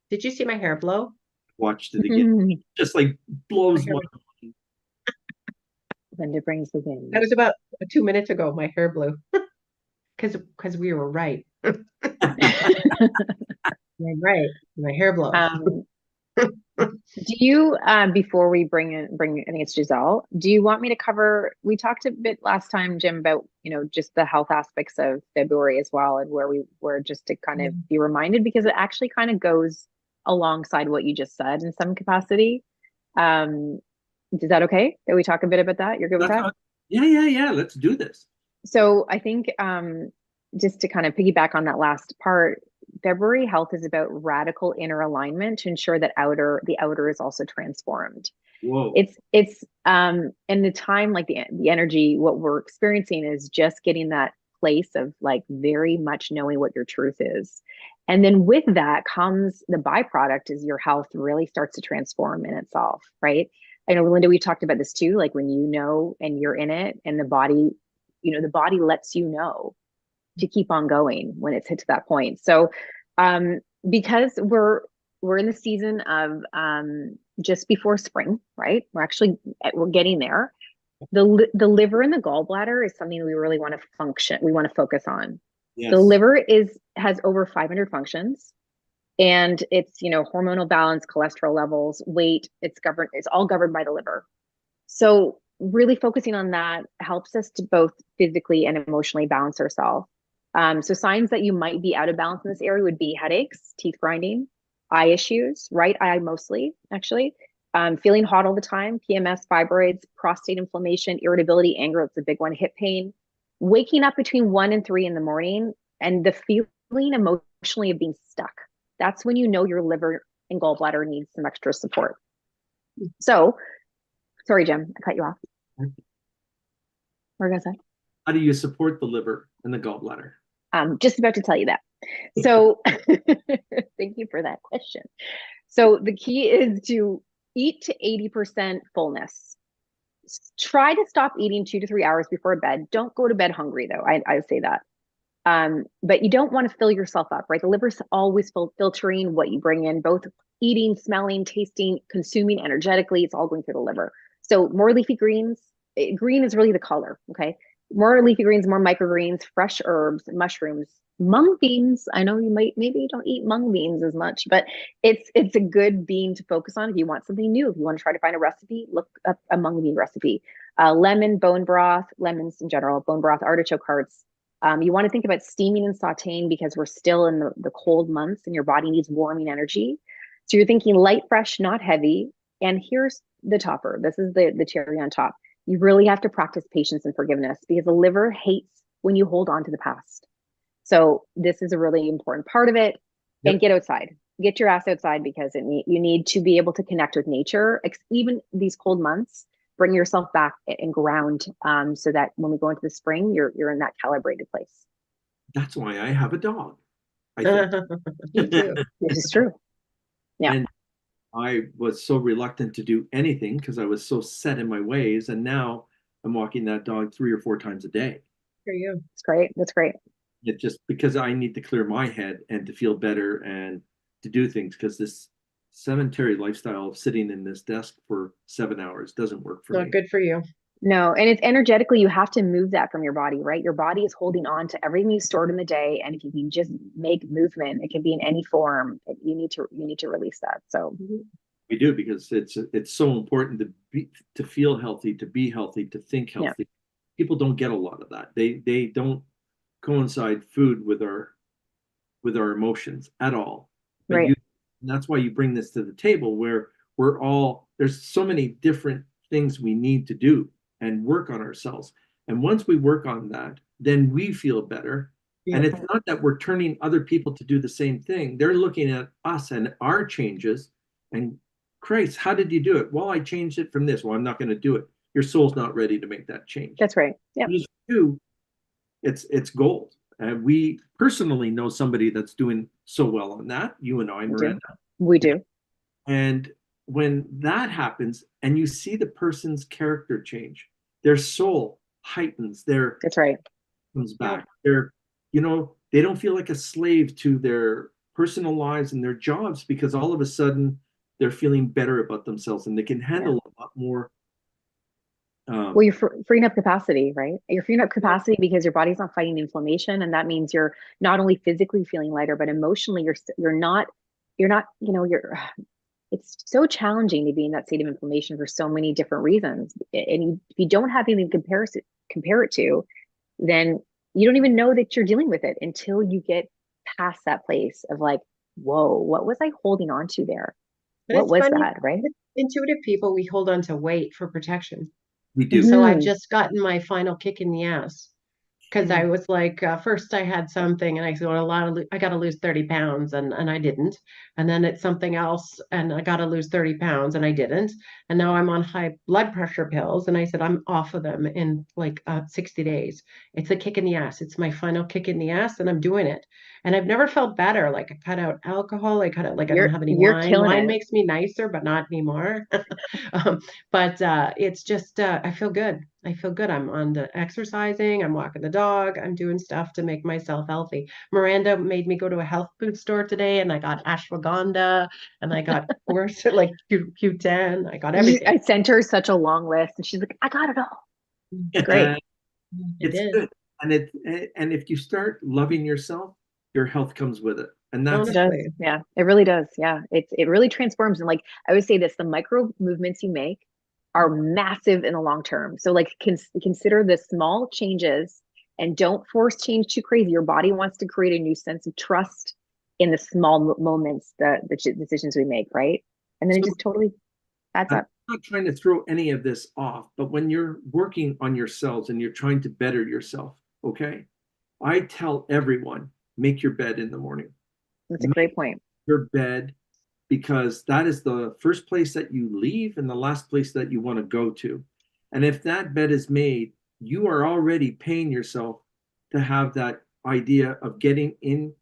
Did you see my hair blow? Watched it again. Just like blows my mind. Lynda brings the wind. That was about 2 minutes ago. My hair blew because we were right. Right. My hair blows. Do you, before we bring, I think it's Giselle, do you want me to cover, we talked a bit last time, Jim, about, just the health aspects of February as well, and where we were, just to kind of be reminded, because it actually kind of goes alongside what you just said in some capacity. Is that okay that we talk a bit about that? You're good with that? Yeah. Let's do this. So I think, just to kind of piggyback on that last part, February health is about radical inner alignment to ensure that the outer is also transformed. Whoa. It's in the time, like the energy, what we're experiencing is just getting that place of like very much knowing what your truth is. And then with that comes the byproduct is your health really starts to transform in itself, right? I know, Lynda, we talked about this too, like when you know and you're in it and the body, the body lets you know to keep on going when it's hit to that point. So because we're in the season of just before spring, right? We're getting there. The liver and the gallbladder is something we really want to focus on. Yes. The liver has over 500 functions, and it's hormonal balance, cholesterol levels, weight. It's all governed by the liver. So really focusing on that helps us to both physically and emotionally balance ourselves. So signs that you might be out of balance in this area would be headaches, teeth grinding, eye issues, right eye mostly, actually, feeling hot all the time, PMS, fibroids, prostate inflammation, irritability, anger, that's a big one, hip pain, waking up between 1 and 3 in the morning, and the feeling emotionally of being stuck. That's when you know your liver and gallbladder needs some extra support. So, sorry, Jim, I cut you off. What were you gonna say? How do you support the liver and the gallbladder? Just about to tell you that. So thank you for that question. So the key is to eat to 80% fullness. Try to stop eating 2 to 3 hours before bed. Don't go to bed hungry though. I say that. But you don't want to fill yourself up, right? The liver's always filtering what you bring in, both eating, smelling, tasting, consuming energetically. It's all going through the liver. So more leafy greens. Green is really the color, okay? More leafy greens, more microgreens, fresh herbs, mushrooms, mung beans. I know maybe you don't eat mung beans as much, but it's a good bean to focus on if you want something new. If you want to try to find a recipe, look up a mung bean recipe. Lemon, bone broth, lemons in general, bone broth, artichoke hearts. You want to think about steaming and sauteing because we're still in the cold months and your body needs warming energy. So you're thinking light, fresh, not heavy. And here's the topper. This is the cherry on top. You really have to practice patience and forgiveness because the liver hates when you hold on to the past. So this is a really important part of it. Yep. And get outside. Get your ass outside because you need to be able to connect with nature. Even these cold months, bring yourself back and ground so that when we go into the spring, you're in that calibrated place. That's why I have a dog. I think. Me too. This is true. Yeah. And I was so reluctant to do anything because I was so set in my ways. And now I'm walking that dog 3 or 4 times a day. For you. It's great. That's great. It just because I need to clear my head and to feel better and to do things because this sedentary lifestyle of sitting in this desk for 7 hours doesn't work for me. Not good for you. No, and it's energetically, you have to move that from your body, right? Your body is holding on to everything you stored in the day. And if you can just make movement, it can be in any form. You need to release that. So we do because it's so important to feel healthy, to be healthy, to think healthy. Yeah. People don't get a lot of that. They don't coincide food with our emotions at all. But right. And that's why you bring this to the table where there's so many different things we need to do and work on ourselves. And once we work on that, then we feel better. Yeah. And it's not that we're turning other people to do the same thing. They're looking at us and our changes and Christ, how did you do it? Well, I changed it from this. Well, I'm not going to do it. Your soul's not ready to make that change. That's right. Yeah. It's gold. And we personally know somebody that's doing so well on that. You and I, Miranda. We do. And when that happens and you see the person's character change, their soul heightens, that's right. Comes back. They don't feel like a slave to their personal lives and their jobs because all of a sudden they're feeling better about themselves and they can handle a lot more. Well, you're freeing up capacity, right? You're freeing up capacity because your body's not fighting inflammation. And that means you're not only physically feeling lighter, but emotionally it's so challenging to be in that state of inflammation for so many different reasons. And if you don't have anything to compare it to, then you don't even know that you're dealing with it until you get past that place of like, whoa, what was I holding on to there? What was that, right? Intuitive people, we hold on to weight for protection. We do. So I've just gotten my final kick in the ass. Because I was like, first I had something and I said, well, I got to lose 30 pounds and I didn't. And then it's something else and I got to lose 30 pounds and I didn't. And now I'm on high blood pressure pills. And I said, I'm off of them in like 60 days. It's a kick in the ass. It's my final kick in the ass and I'm doing it. And I've never felt better. Like I cut out alcohol. I don't have any wine. Wine makes me nicer, but not anymore. But it's just, I feel good. I'm on the exercising. I'm walking the dog. I'm doing stuff to make myself healthy. Miranda made me go to a health food store today and I got ashwagandha and I got like Q10. I got everything. I sent her such a long list and she's like, I got it all. Great. It's good. And if you start loving yourself, your health comes with it. And that's yeah, it really does. Yeah. It really transforms. And like I would say this, the micro movements you make are massive in the long term. So like consider the small changes and don't force change too crazy. Your body wants to create a new sense of trust in the small moments, the decisions we make, right? And then it just totally adds up. I'm not trying to throw any of this off, but when you're working on yourselves and you're trying to better yourself, okay? I tell everyone, make your bed in the morning. That's a great point. Your bed, because that is the first place that you leave and the last place that you want to go to. And if that bed is made, you are already paying yourself to have that idea of getting in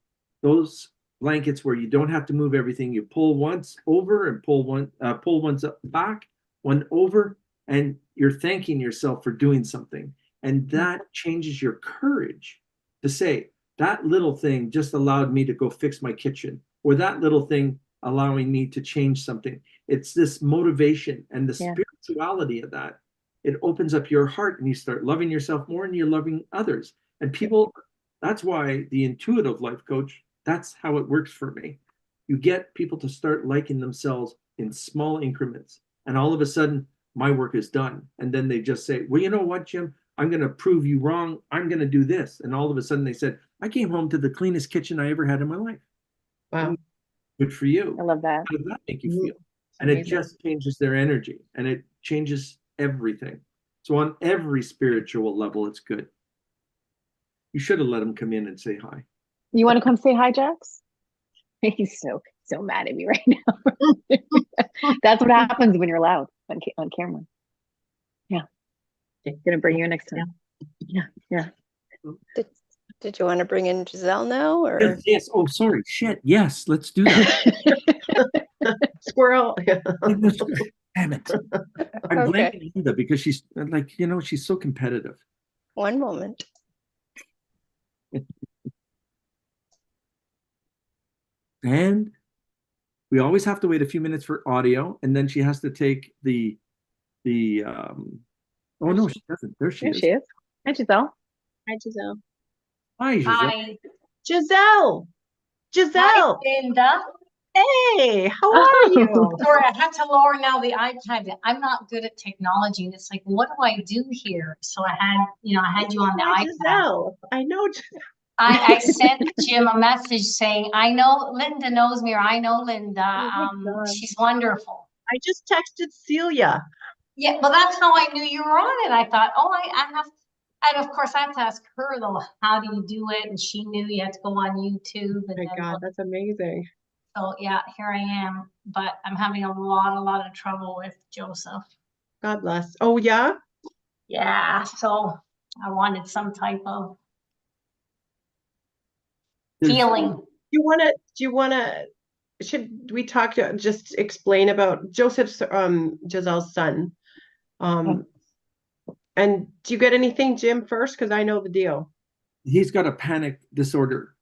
those blankets where you don't have to move everything. You pull once over and pull once up back, one over, and you're thanking yourself for doing something. And that changes your courage to say, that little thing just allowed me to go fix my kitchen, or that little thing allowing me to change something. It's this motivation and the spirituality of that. It opens up your heart and you start loving yourself more and you're loving others. And people, that's why the intuitive life coach, that's how it works for me. You get people to start liking themselves in small increments. And all of a sudden, my work is done. And then they just say, well, you know what, Jim? I'm going to prove you wrong. I'm going to do this. And all of a sudden they said, I came home to the cleanest kitchen I ever had in my life. Wow. Good for you. I love that. How does that make you Mhm. feel? And it just changes their energy, and it changes everything. So on every spiritual level, it's good. You should have let him come in and say hi. You want to come say hi, Jax? He's so mad at me right now. That's what happens when you're loud on camera. Yeah. Gonna bring you next time. Yeah. Did you want to bring in Giselle now, or? Yes. Oh, sorry. Shit. Yes. Let's do that. Squirrel. Damn it. I'm Okay. blaming Lynda because she's like, she's so competitive. One moment. And we always have to wait a few minutes for audio, and then she has to take the oh no, she doesn't. There she is. She is. Hi, Giselle. Hi, Giselle. Hi, Giselle. Hi. Giselle. Hi, Lynda. Hey, how are you? Sorry, I had to lower now the iPad. I'm not good at technology, and it's like, what do I do here? So I had you on the iPad. Giselle. I know. I sent Jim a message saying, I know Lynda knows me, or I know Lynda. She's wonderful. I just texted Celia. Yeah, well, that's how I knew you were on it. I thought, I have, and of course I have to ask her though, how do you do it? And she knew you had to go on YouTube. And Oh my God, that's amazing. So yeah, here I am, but I'm having a lot of trouble with Joseph. God bless. Oh yeah? Yeah, so I wanted some type of healing. Do you wanna should we talk to just explain about Joseph's Giselle's son? And do you get anything, Jim, first? Because I know the deal. He's got a panic disorder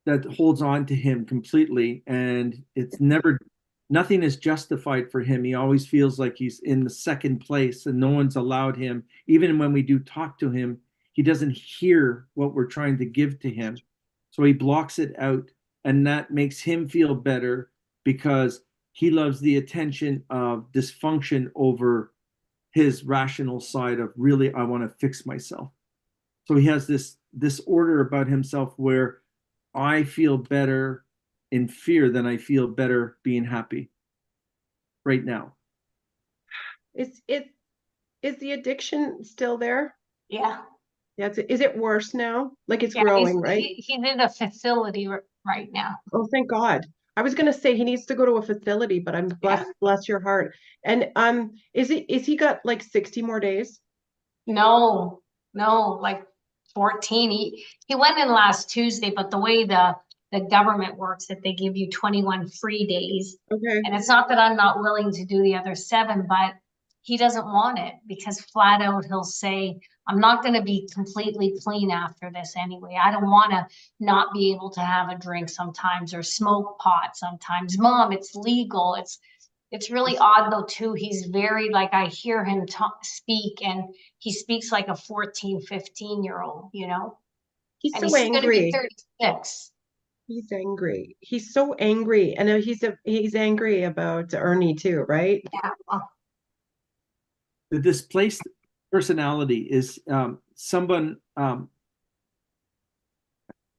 that holds on to him completely, and nothing is justified for him. He always feels like he's in the second place, and no one's allowed him. Even when we do talk to him, he doesn't hear what we're trying to give to him. So he blocks it out, and that makes him feel better because he loves the attention of dysfunction over his rational side of really, I want to fix myself. So he has this disorder about himself where I feel better in fear than I feel better being happy right now. Is the addiction still there? Yeah. Is it worse now? Like it's growing, right? He's in a facility right now. Oh, thank God. I was gonna say he needs to go to a facility, but I'm bless your heart. And is he got like 60 more days? No, like 14. He went in last Tuesday, but the way the government works, that they give you 21 free days. Okay. And it's not that I'm not willing to do the other 7, but he doesn't want it because flat out he'll say, I'm not going to be completely clean after this anyway. I don't want to not be able to have a drink sometimes or smoke pot sometimes. Mom, it's legal. It's really odd though too. He's very, like, I hear him speak, and he speaks like a 14, 15-year-old, He's and so he's angry. going to be 36. He's angry. He's so angry. And he's angry about Ernie too, right? Yeah. The displaced personality is someone,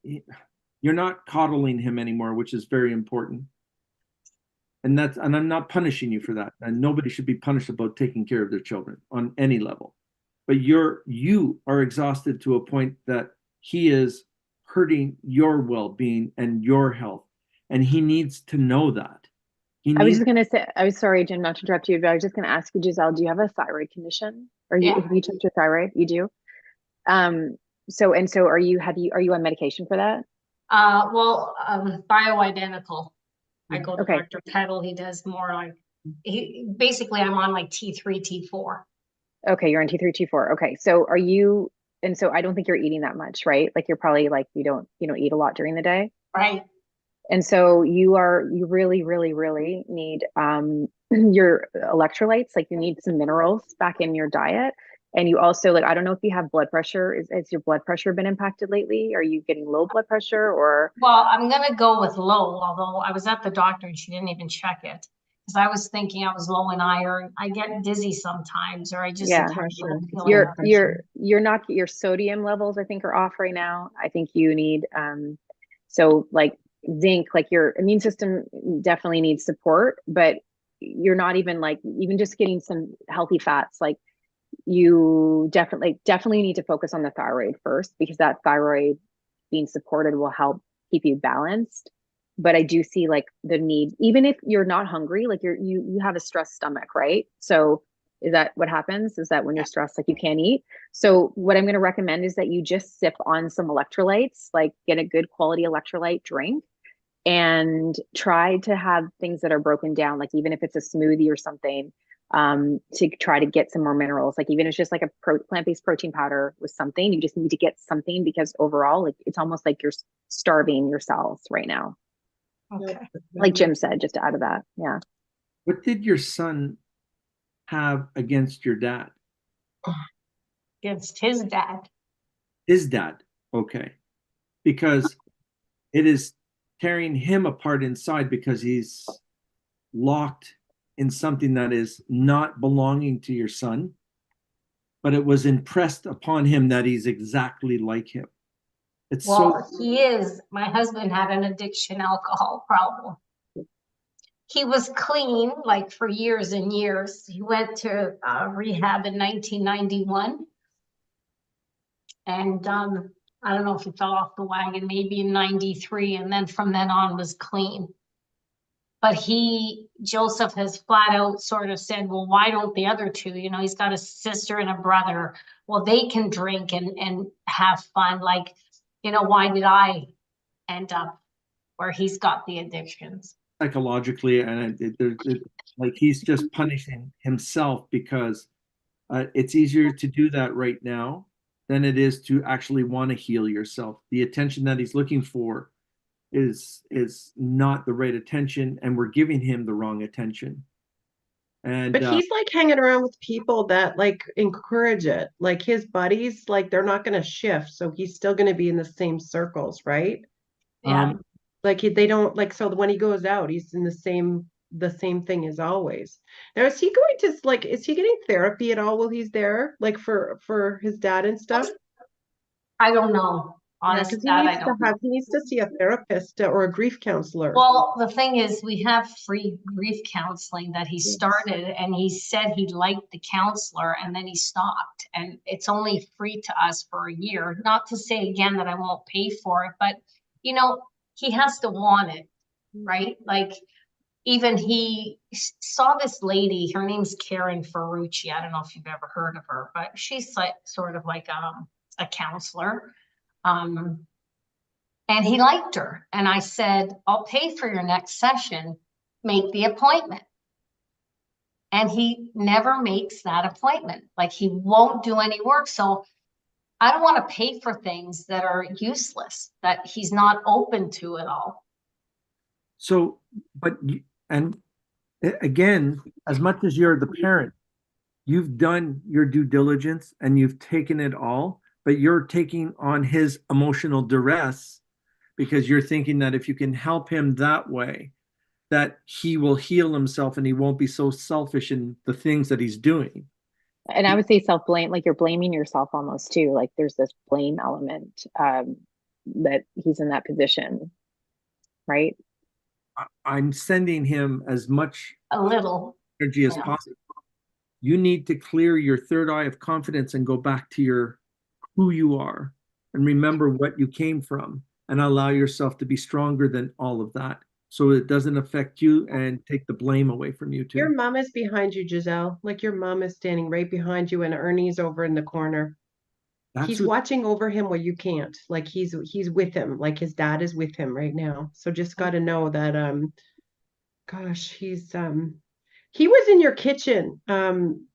you're not coddling him anymore, which is very important. And I'm not punishing you for that. And nobody should be punished about taking care of their children on any level. But you are exhausted to a point that he is hurting your well-being and your health. And he needs to know that. I was just going to say, I was sorry, Jen, not to interrupt you, but I was just going to ask you, Giselle, do you have a thyroid condition? Have you checked your thyroid? You do? So are you on medication for that? Bioidentical. I go to Dr. Peddle. He does more like, I'm on like T3, T4. Okay, you're on T3, T4. Okay, so and so I don't think you're eating that much, right? Like you're probably like, you don't eat a lot during the day. Right. And so you really, really, really need your electrolytes, like you need some minerals back in your diet. And you also, like, I don't know if you have blood pressure. Has your blood pressure been impacted lately? Are you getting low blood pressure or? Well, I'm going to go with low, although I was at the doctor and she didn't even check it. Because I was thinking I was low in iron. I get dizzy sometimes, or I just your sodium levels, I think, are off right now. I think you need so like zinc, like your immune system definitely needs support, but you're not even like, even just getting some healthy fats, like you definitely need to focus on the thyroid first, because that thyroid being supported will help keep you balanced. But I do see like the need, even if you're not hungry, like you have a stressed stomach, right? So is that what happens? Is that when you're stressed, like you can't eat? So what I'm going to recommend is that you just sip on some electrolytes, like get a good quality electrolyte drink, and try to have things that are broken down, like even if it's a smoothie or something, to try to get some more minerals. Like even if it's just like a plant-based protein powder with something, you just need to get something, because overall, like it's almost like you're starving your cells right now. Okay. Like Jim said, just to add to that. Yeah. What did your son have against your dad? Against his dad. His dad. Okay. Because it is tearing him apart inside, because he's locked in something that is not belonging to your son, but it was impressed upon him that he's exactly like him. It's Well, he is. My husband had an addiction alcohol problem. He was clean like for years and years. He went to rehab in 1991. And I don't know if he fell off the wagon, maybe in 93. And then from then on was clean. But Joseph has flat out sort of said, well, why don't the other two? You know, he's got a sister and a brother. Well, they can drink and have fun. Like, you know, why did I end up where he's got the addictions? psychologically, and like he's just punishing himself, because it's easier to do that right now than it is to actually want to heal yourself. The attention that he's looking for is not the right attention, and we're giving him the wrong attention. And But he's like hanging around with people that like encourage it. Like his buddies, like they're not going to shift. So he's still going to be in the same circles, right? Yeah. Like they don't like, so when he goes out, he's in the same thing as always. Now, is he going to like, is he getting therapy at all while he's there? Like for his dad and stuff? I don't know. Yeah, Honest because that I don't know. he needs to see a therapist or a grief counselor. Well, the thing is, we have free grief counseling that he started, and he said he liked the counselor, and then he stopped. And it's only free to us for a year. Not to say again that I won't pay for it, but you know, he has to want it, right? Like even he saw this lady, her name's Karen Ferrucci. I don't know if you've ever heard of her, but she's like sort of like a counselor. And he liked her. And I said, I'll pay for your next session, make the appointment. And he never makes that appointment. Like he won't do any work. So I don't want to pay for things that are useless, that he's not open to at all. so, but and again, as much as you're the parent, you've done your due diligence and you've taken it all, but you're taking on his emotional duress, because you're thinking that if you can help him that way, that he will heal himself and he won't be so selfish in the things that he's doing. And I would say self-blame, like you're blaming yourself almost too. Like there's this blame element, that he's in that position, right? I'm sending him as much A little energy as possible. You need to clear your third eye of confidence and go back to your who you are, and remember what you came from, and allow yourself to be stronger than all of that, so it doesn't affect you and take the blame away from you too. Your mom is behind you, Giselle. Like your mom is standing right behind you, and Ernie's over in the corner. He's watching over him where you can't. Like he's with him. Like his dad is with him right now. So just got to know that gosh, he was in your kitchen.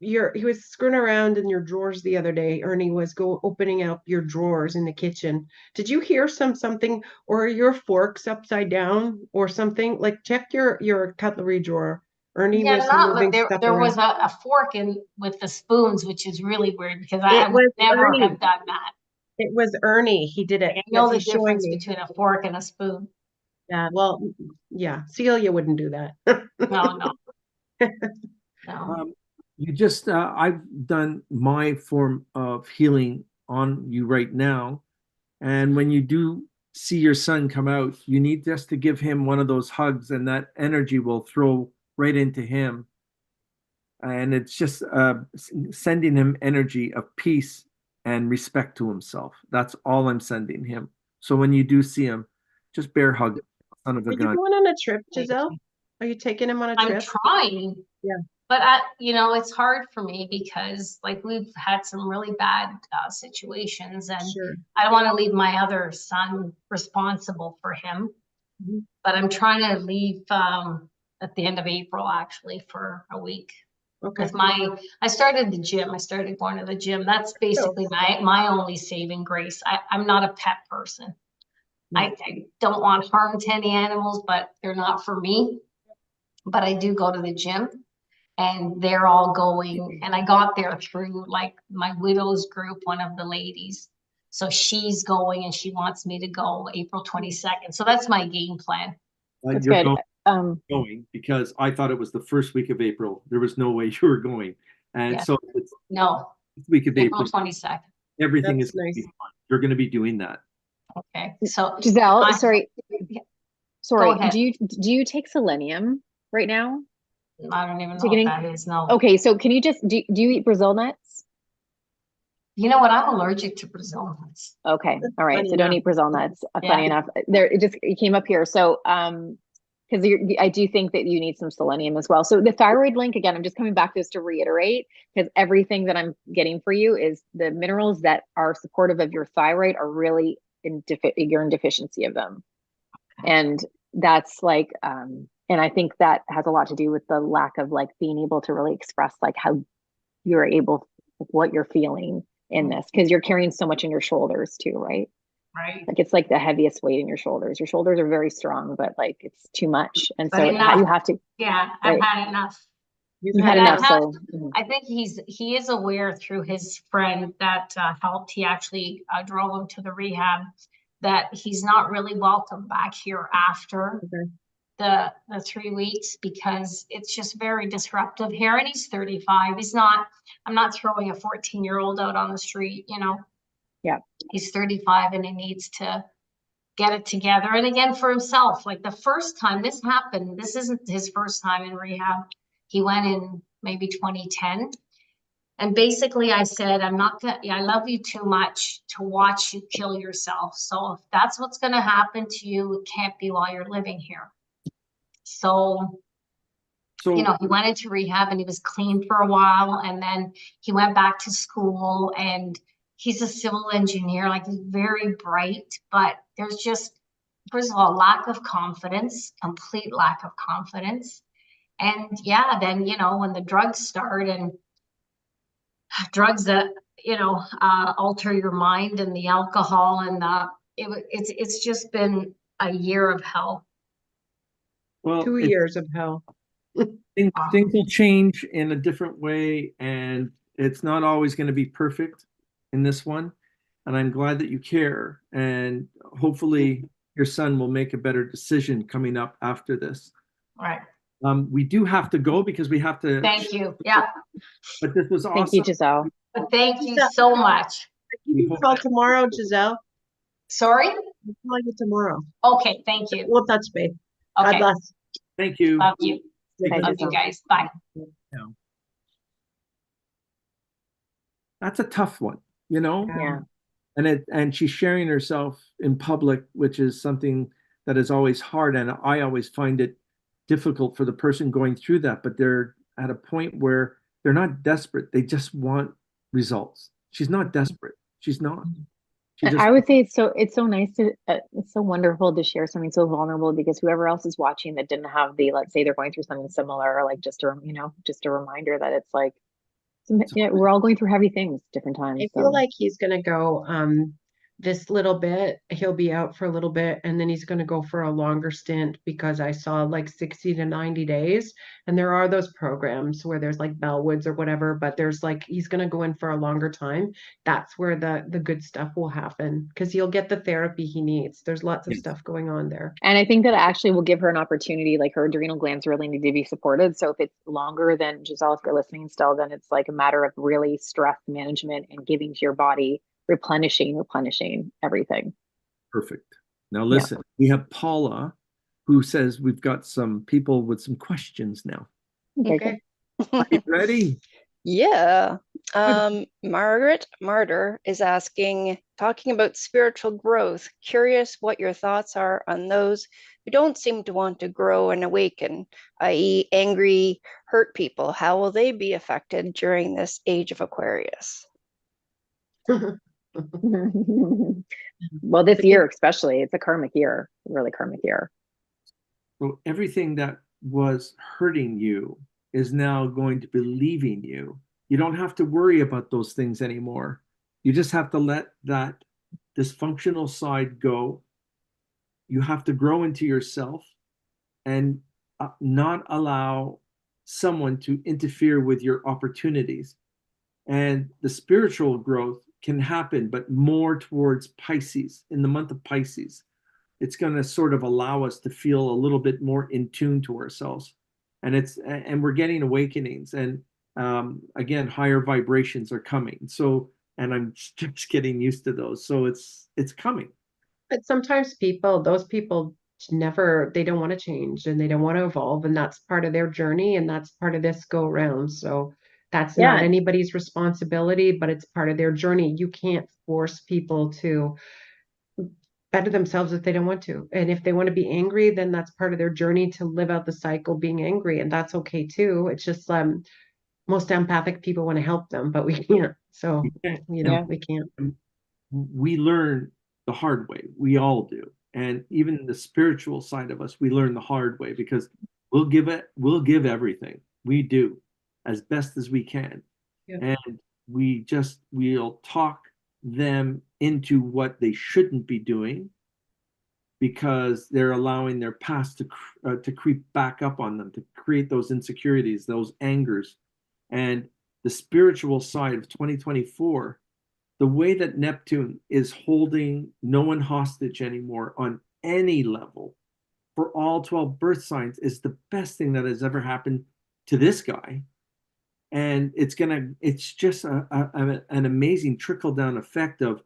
He was screwing around in your drawers the other day. Ernie was opening up your drawers in the kitchen. Did you hear something, or are your forks upside down or something? Like check your cutlery drawer. Ernie was moving stuff there around. was a fork in with the spoons, which is really weird because I would never have done that. It was Ernie. He did it. I know the difference between a fork and a spoon. Yeah, well, yeah, Celia wouldn't do that. No. You just I've done my form of healing on you right now, and when you do see your son come out, you need just to give him one of those hugs, and that energy will throw right into him. And it's just sending him energy of peace and respect to himself. That's all I'm sending him. So when you do see him, just bear hug, son of Are a you gun. going on a trip, Giselle? Are you taking him on a I'm trip? trying. Yeah. But it's hard for me because like we've had some really bad situations, and Sure. I don't want to leave my other son responsible for him. Mm-hmm. But I'm trying to leave at the end of April actually for a week. Okay. With I started the gym. I started going to the gym. That's basically my only saving grace. I'm not a pet person. I don't want harm to any animals, but they're not for me. But I do go to the gym, and they're all going. And I got there through like my widows group, one of the ladies. So she's going, and she wants me to go April 22nd. So that's my game plan. That's You're good. going because I thought it was the first week of April. There was no way you were going. And so it's No, this week of April April. 22nd. Everything That's is going to be nice. fun. You're going to be doing that. Okay. So Giselle, sorry. Go ahead. Do you take selenium right now? I don't even know what that is. No. Okay, so can you just do you eat Brazil nuts? You know what? I'm allergic to Brazil nuts. Okay, all right. So don't eat Brazil nuts. Yeah. Funny enough, it came up here. So because I do think that you need some selenium as well. So the thyroid link, again, I'm just coming back to this to reiterate, because everything that I'm getting for you is the minerals that are supportive of your thyroid are really you're in deficiency of them. And that's like, and I think that has a lot to do with the lack of like being able to really express like how you're able, what you're feeling in this, because you're carrying so much in your shoulders too, right? Right. Like it's like the heaviest weight in your shoulders. Your shoulders are very strong, but like it's too much. And But so enough. you have to. Yeah, Right. I've had enough. You've had enough. So I think he is aware through his friend that helped. He actually drove him to the rehab, that he's not really welcome back here after the 3 weeks, because it's just very disruptive here. And he's 35. I'm not throwing a 14-year-old out on the street, Yeah. He's 35 and he needs to get it together. And again, for himself, like the first time this happened, this isn't his first time in rehab. He went in maybe 2010. And basically I said, I love you too much to watch you kill yourself. So if that's what's going to happen to you, it can't be while you're living here. So he went into rehab and he was clean for a while. And then he went back to school, and he's a civil engineer, like he's very bright, but there's just, first of all, lack of confidence, complete lack of confidence. And then, when the drugs start, and drugs that, alter your mind, and the alcohol, and it's just been a year of hell. Well, 2 years of hell. Things will change in a different way, and it's not always going to be perfect in this one. And I'm glad that you care, and hopefully your son will make a better decision coming up after this. Right. We do have to go because we have to. Thank you. Yeah. But this was awesome. Thank you, Giselle. But thank you so much. You can call tomorrow, Giselle. Sorry? I'll call you tomorrow. Okay, thank you. We'll touch base. Okay. God bless. Thank you. Love you. Bye, Love you guys. Bye. That's a tough one, Yeah. And she's sharing herself in public, which is something that is always hard. And I always find it difficult for the person going through that, but they're at a point where they're not desperate. They just want results. She's not desperate. She's not. I would say it's so nice to, it's so wonderful to share something so vulnerable, because whoever else is watching that didn't have let's say they're going through something similar, or like just a reminder that it's like, we're all going through heavy things different times. I feel like he's going to go this little bit. He'll be out for a little bit, and then he's going to go for a longer stint, because I saw like 60 to 90 days. And there are those programs where there's like Bellwoods or whatever, but there's like, he's going to go in for a longer time. That's where the good stuff will happen, because he'll get the therapy he needs. There's lots of stuff going on there. And I think that actually will give her an opportunity, like her adrenal glands really need to be supported. So if it's longer than, Giselle, if you're listening still, then it's like a matter of really stress management and giving to your body, replenishing everything. Perfect. Now listen, we have Paula who says we've got some people with some questions now. Okay. Are you ready? Yeah. Margaret Martyr is asking, talking about spiritual growth, curious what your thoughts are on those who don't seem to want to grow and awaken, i.e., angry, hurt people. How will they be affected during this age of Aquarius? Well, this year especially, it's a karmic year, really karmic year. So everything that was hurting you is now going to be leaving you. You don't have to worry about those things anymore. You just have to let that dysfunctional side go. You have to grow into yourself and not allow someone to interfere with your opportunities. And the spiritual growth can happen, but more towards Pisces, in the month of Pisces. It's going to sort of allow us to feel a little bit more in tune to ourselves. And we're getting awakenings, and again, higher vibrations are coming. So, and I'm just getting used to those. So it's coming. But sometimes those people they don't want to change and they don't want to evolve, and that's part of their journey, and that's part of this go round. So that's not anybody's responsibility, but it's part of their journey. You can't force people to better themselves if they don't want to. And if they want to be angry, then that's part of their journey to live out the cycle being angry. And that's okay too. It's just most empathic people want to help them, but we can't. So, we can't. We learn the hard way. We all do. And even the spiritual side of us, we learn the hard way, because we'll give everything. We do as best as we can. Yeah. And we'll talk them into what they shouldn't be doing, because they're allowing their past to creep back up on them, to create those insecurities, those angers. And the spiritual side of 2024, the way that Neptune is holding no one hostage anymore on any level for all 12 birth signs, is the best thing that has ever happened to this guy. And it's just an amazing trickle-down effect of,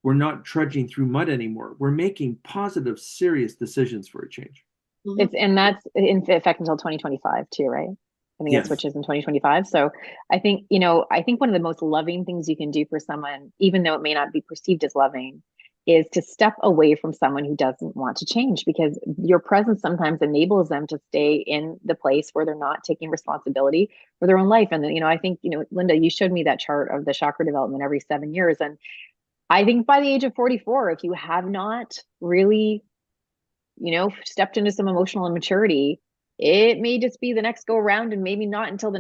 we're not trudging through mud anymore. We're making positive, serious decisions for a change. And that's in effect until 2025 too, right? I think it switches in 2025. So I think, one of the most loving things you can do for someone, even though it may not be perceived as loving, is to step away from someone who doesn't want to change, because your presence sometimes enables them to stay in the place where they're not taking responsibility for their own life. And then, I think, Lynda, you showed me that chart of the chakra development every 7 years. And I think by the age of 44, if you have not really, stepped into some emotional immaturity, it may just be the next go around, and maybe not until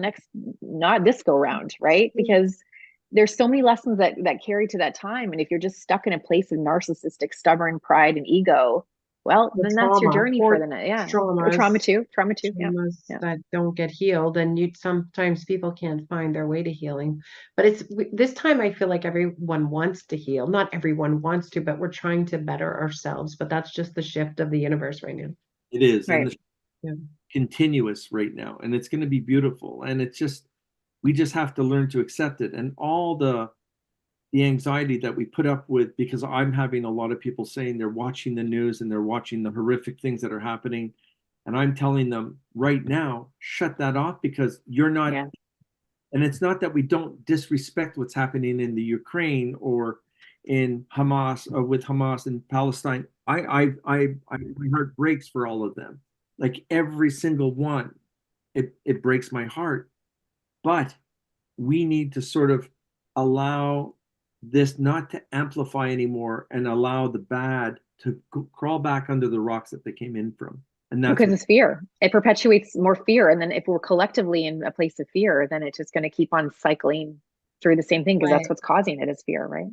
not this go round, right? Because there's so many lessons that carry to that time. And if you're just stuck in a place of narcissistic, stubborn pride and ego, well, then that's your journey for the night. Or trauma too. That don't get healed, and sometimes people can't find their way to healing. But this time I feel like everyone wants to heal. Not everyone wants to, but we're trying to better ourselves. But that's just the shift of the universe right now. It is, right. And continuous right now, and it's going to be beautiful. And we just have to learn to accept it, and all the anxiety that we put up with, because I'm having a lot of people saying they're watching the news and they're watching the horrific things that are happening. And I'm telling them right now, shut that off, because you're not, and it's not that we don't disrespect what's happening in the Ukraine or in Hamas, or with Hamas in Palestine. My heart breaks for all of them. Like every single one, it breaks my heart. But we need to sort of allow this not to amplify anymore, and allow the bad to crawl back under the rocks that they came in from. And that's because it's fear. It perpetuates more fear. And then if we're collectively in a place of fear, then it's just going to keep on cycling through the same thing, because that's what's causing it, is fear, right?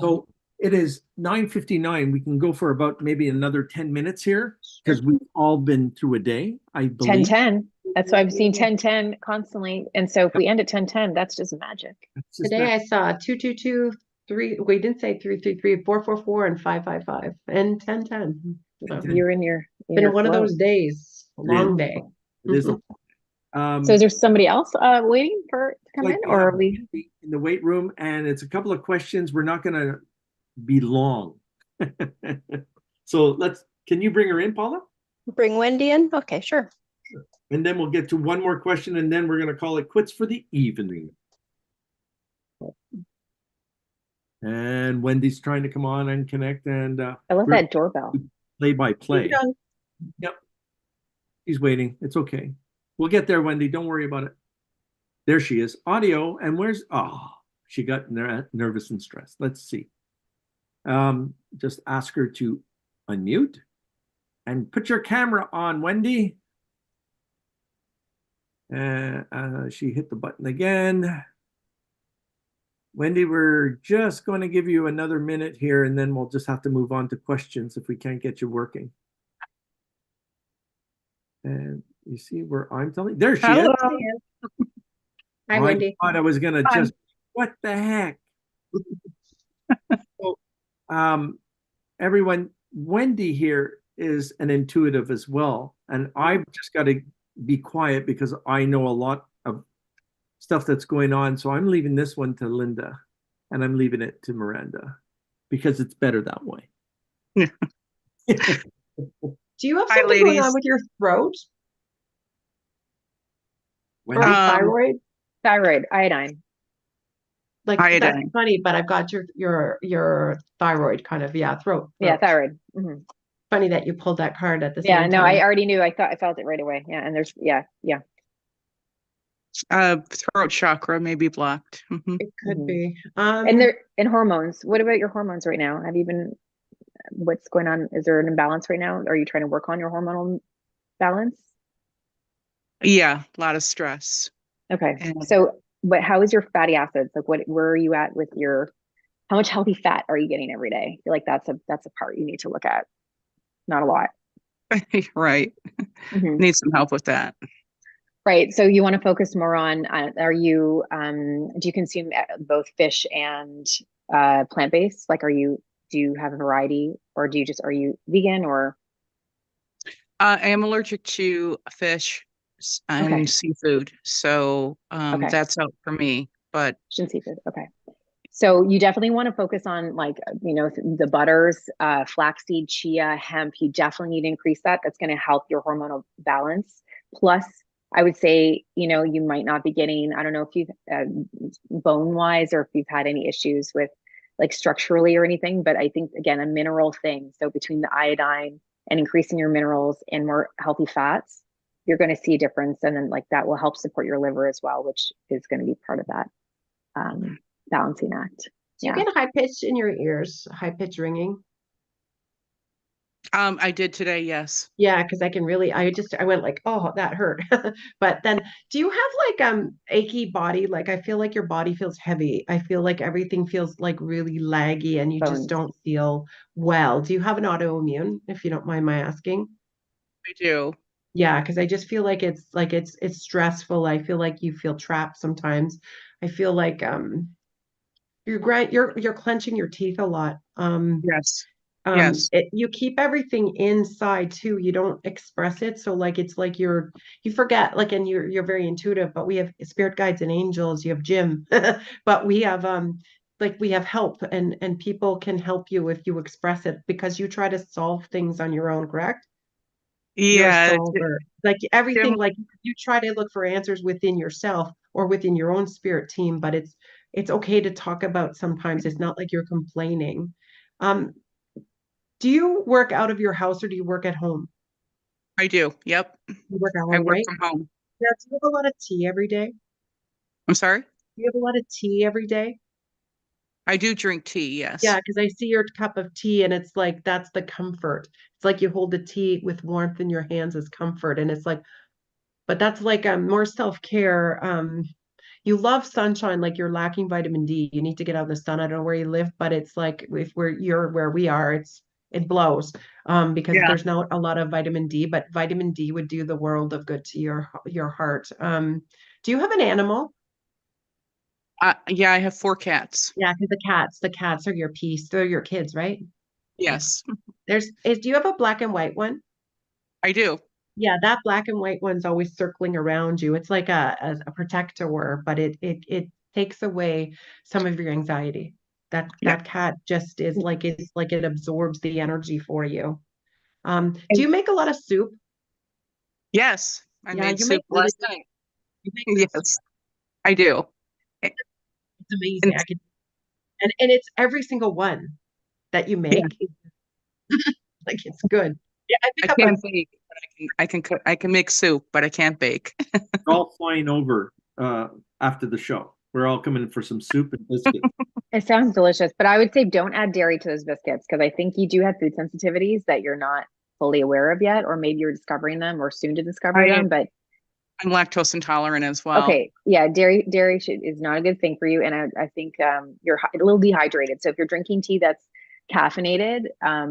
So it is 9:59. We can go for about maybe another 10 minutes here, because we've all been through a day, I believe. 10:10. That's why I've seen 10:10 constantly. And so if we end at 10:10, that's just magic. Today I saw 222, 3. We didn't say 333, 444, and 555, and 10:10. So you're in your. Been one of those days. A long day. It is. So is there somebody else waiting to come in, or are we in the weight room? And it's a couple of questions. We're not going to be long. So can you bring her in, Paula? Bring Wendy in? Okay, sure. And then we'll get to one more question, and then we're going to call it quits for the evening. And Wendy's trying to come on and connect, and I love that doorbell. Play by play. Yep. She's waiting. It's okay. We'll get there, Wendy. Don't worry about it. There she is. Audio. And she got nervous and stressed. Let's see. Just ask her to unmute and put your camera on, Wendy. She hit the button again. Wendy, we're just going to give you another minute here, and then we'll just have to move on to questions if we can't get you working. And you see where I'm telling? There she is. Hi, Wendy. I thought I was going to just, what the heck? So, everyone, Wendy here is an intuitive as well. And I've just got to be quiet because I know a lot of stuff that's going on. So I'm leaving this one to Lynda, and I'm leaving it to Miranda because it's better that way. Do you have something going on with your throat? Or thyroid? Thyroid, iodine. Like iodine. That's funny, but I've got your thyroid kind of, throat. Yeah, thyroid. Mm-hmm. Funny that you pulled that card at the same time. Yeah, no, I already knew. I felt it right away. Yeah, and there's throat chakra may be blocked. Mm-hmm. It could be. And hormones. What about your hormones right now? What's going on? Is there an imbalance right now? Are you trying to work on your hormonal balance? Yeah, a lot of stress. Okay. How is your fatty acids? Like where are you at with how much healthy fat are you getting every day? I feel like that's a part you need to look at. Not a lot. Right. Mm-hmm. Need some help with that. Right. So you want to focus more on, do you consume both fish and plant-based? Like, do you have a variety, or are you vegan, or? I am allergic to fish and seafood. So that's out for me, but. Fish and seafood. Okay. So you definitely want to focus on the butters, flaxseed, chia, hemp. You definitely need to increase that. That's going to help your hormonal balance. Plus, I would say, you might not be getting, I don't know if you've bone wise or if you've had any issues with like structurally or anything, but I think again, a mineral thing. So between the iodine and increasing your minerals and more healthy fats, you're going to see a difference. And then that will help support your liver as well, which is going to be part of that balancing act. Do you get high pitch in your ears, high pitch ringing? I did today, yes. Yeah, because I went like, oh, that hurt. But then do you have achy body? Like I feel like your body feels heavy. I feel like everything feels like really laggy and you just don't feel well. Do you have an autoimmune, if you don't mind my asking? I do. Yeah, because I just feel like it's stressful. I feel like you feel trapped sometimes. I feel like you're clenching your teeth a lot. Yes. Yes. You keep everything inside too. You don't express it. So it's like you forget, and you're very intuitive, but we have spirit guides and angels, you have Jim, but we have we have help and people can help you if you express it, because you try to solve things on your own, correct? Yeah. Everything, you try to look for answers within yourself or within your own spirit team, but it's okay to talk about sometimes. It's not like you're complaining. Do you work out of your house or do you work at home? I do. Yep. You work at home, I work right? from home. Yeah. Do you have a lot of tea every day? I'm sorry? Do you have a lot of tea every day? I do drink tea, yes. Yeah, because I see your cup of tea and it's like, that's the comfort. It's like you hold the tea with warmth in your hands as comfort. And it's like, but that's more self-care. You love sunshine, like you're lacking vitamin D. You need to get out in the sun. I don't know where you live, but it's like if you're where we are, it blows because there's not a lot of vitamin D, but vitamin D would do the world of good to your heart. Do you have an animal? Yeah, I have 4 cats. Yeah, because the cats are your peace. They're your kids, right? Yes. Do you have a black and white one? I do. Yeah, that black and white one's always circling around you. It's like a protector, but it takes away some of your anxiety. That cat just is like, it's like it absorbs the energy for you. Do you make a lot of soup? Yes, I made You soup make really last good, night. you make good soup. Yes, I do. It's amazing. And And it's every single one that you yeah, make. Like it's good. Yeah, I I pick up can't bake, but I can cook. I can make soup, but I can't bake. We're all flying over after the show. We're all coming for some soup and biscuits. It sounds delicious, but I would say don't add dairy to those biscuits because I think you do have food sensitivities that you're not fully aware of yet, or maybe you're discovering them or soon to discover them. But I'm lactose intolerant as well. okay, yeah, dairy is not a good thing for you, and I think you're a little dehydrated. So if you're drinking tea that's caffeinated,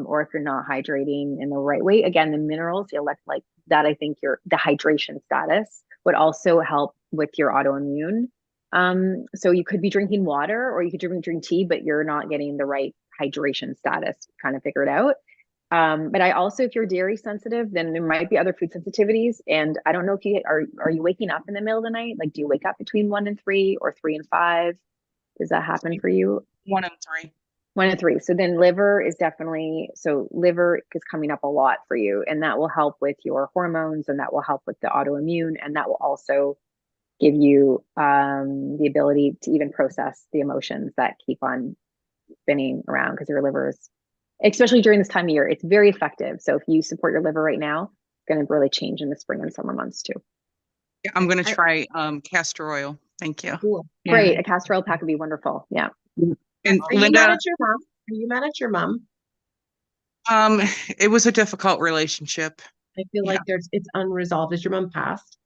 or if you're not hydrating in the right way, again, the minerals, the electrolyte, that I think the hydration status would also help with your autoimmune. So you could be drinking water or you could drink tea, but you're not getting the right hydration status kind of figured out. But I also, if you're dairy sensitive, then there might be other food sensitivities. And I don't know if you are you waking up in the middle of the night? Like, do you wake up between 1 and 3 or 3 and 5? Does that happen for you? 1 and 3. 1 and 3. So then liver is liver is coming up a lot for you, and that will help with your hormones, and that will help with the autoimmune, and that will also give you the ability to even process the emotions that keep on spinning around because your liver is, especially during this time of year, it's very effective. So if you support your liver right now, it's going to really change in the spring and summer months too. Yeah, I'm going to try castor oil. Thank you. Cool. Great. A castor oil pack would be wonderful. Yeah. And Are you mad at your mom? Are you mad at your mom? It was a difficult relationship. I feel like it's unresolved. Is your mom passed?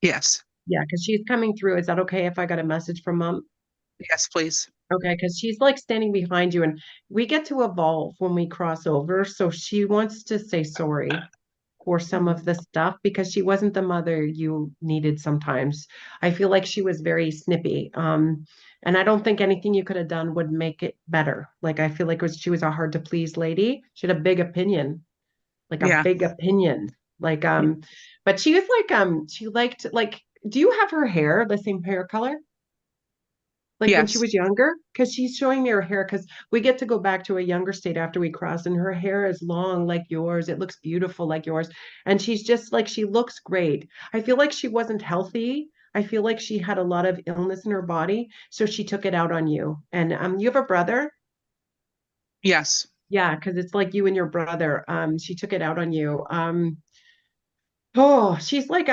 Yes. Yeah, because she's coming through. Is that okay if I got a message from mom? Yes, please. Okay, because she's like standing behind you, and we get to evolve when we cross over. So she wants to say sorry for some of the stuff because she wasn't the mother you needed sometimes. I feel like she was very snippy. And I don't think anything you could have done would make it better. Like I feel like she was a hard to please lady. She had a big opinion, like a big opinion. Like but she was like she liked like, do you have her hair the same hair color? Like when she was younger, because she's showing me her hair, because we get to go back to a younger state after we cross, and her hair is long like yours. It looks beautiful like yours. And she's just like, she looks great. I feel like she wasn't healthy. I feel like she had a lot of illness in her body. So she took it out on you. And you have a brother? Yes. Yeah, because it's like you and your brother. She took it out on you. Oh, she's like,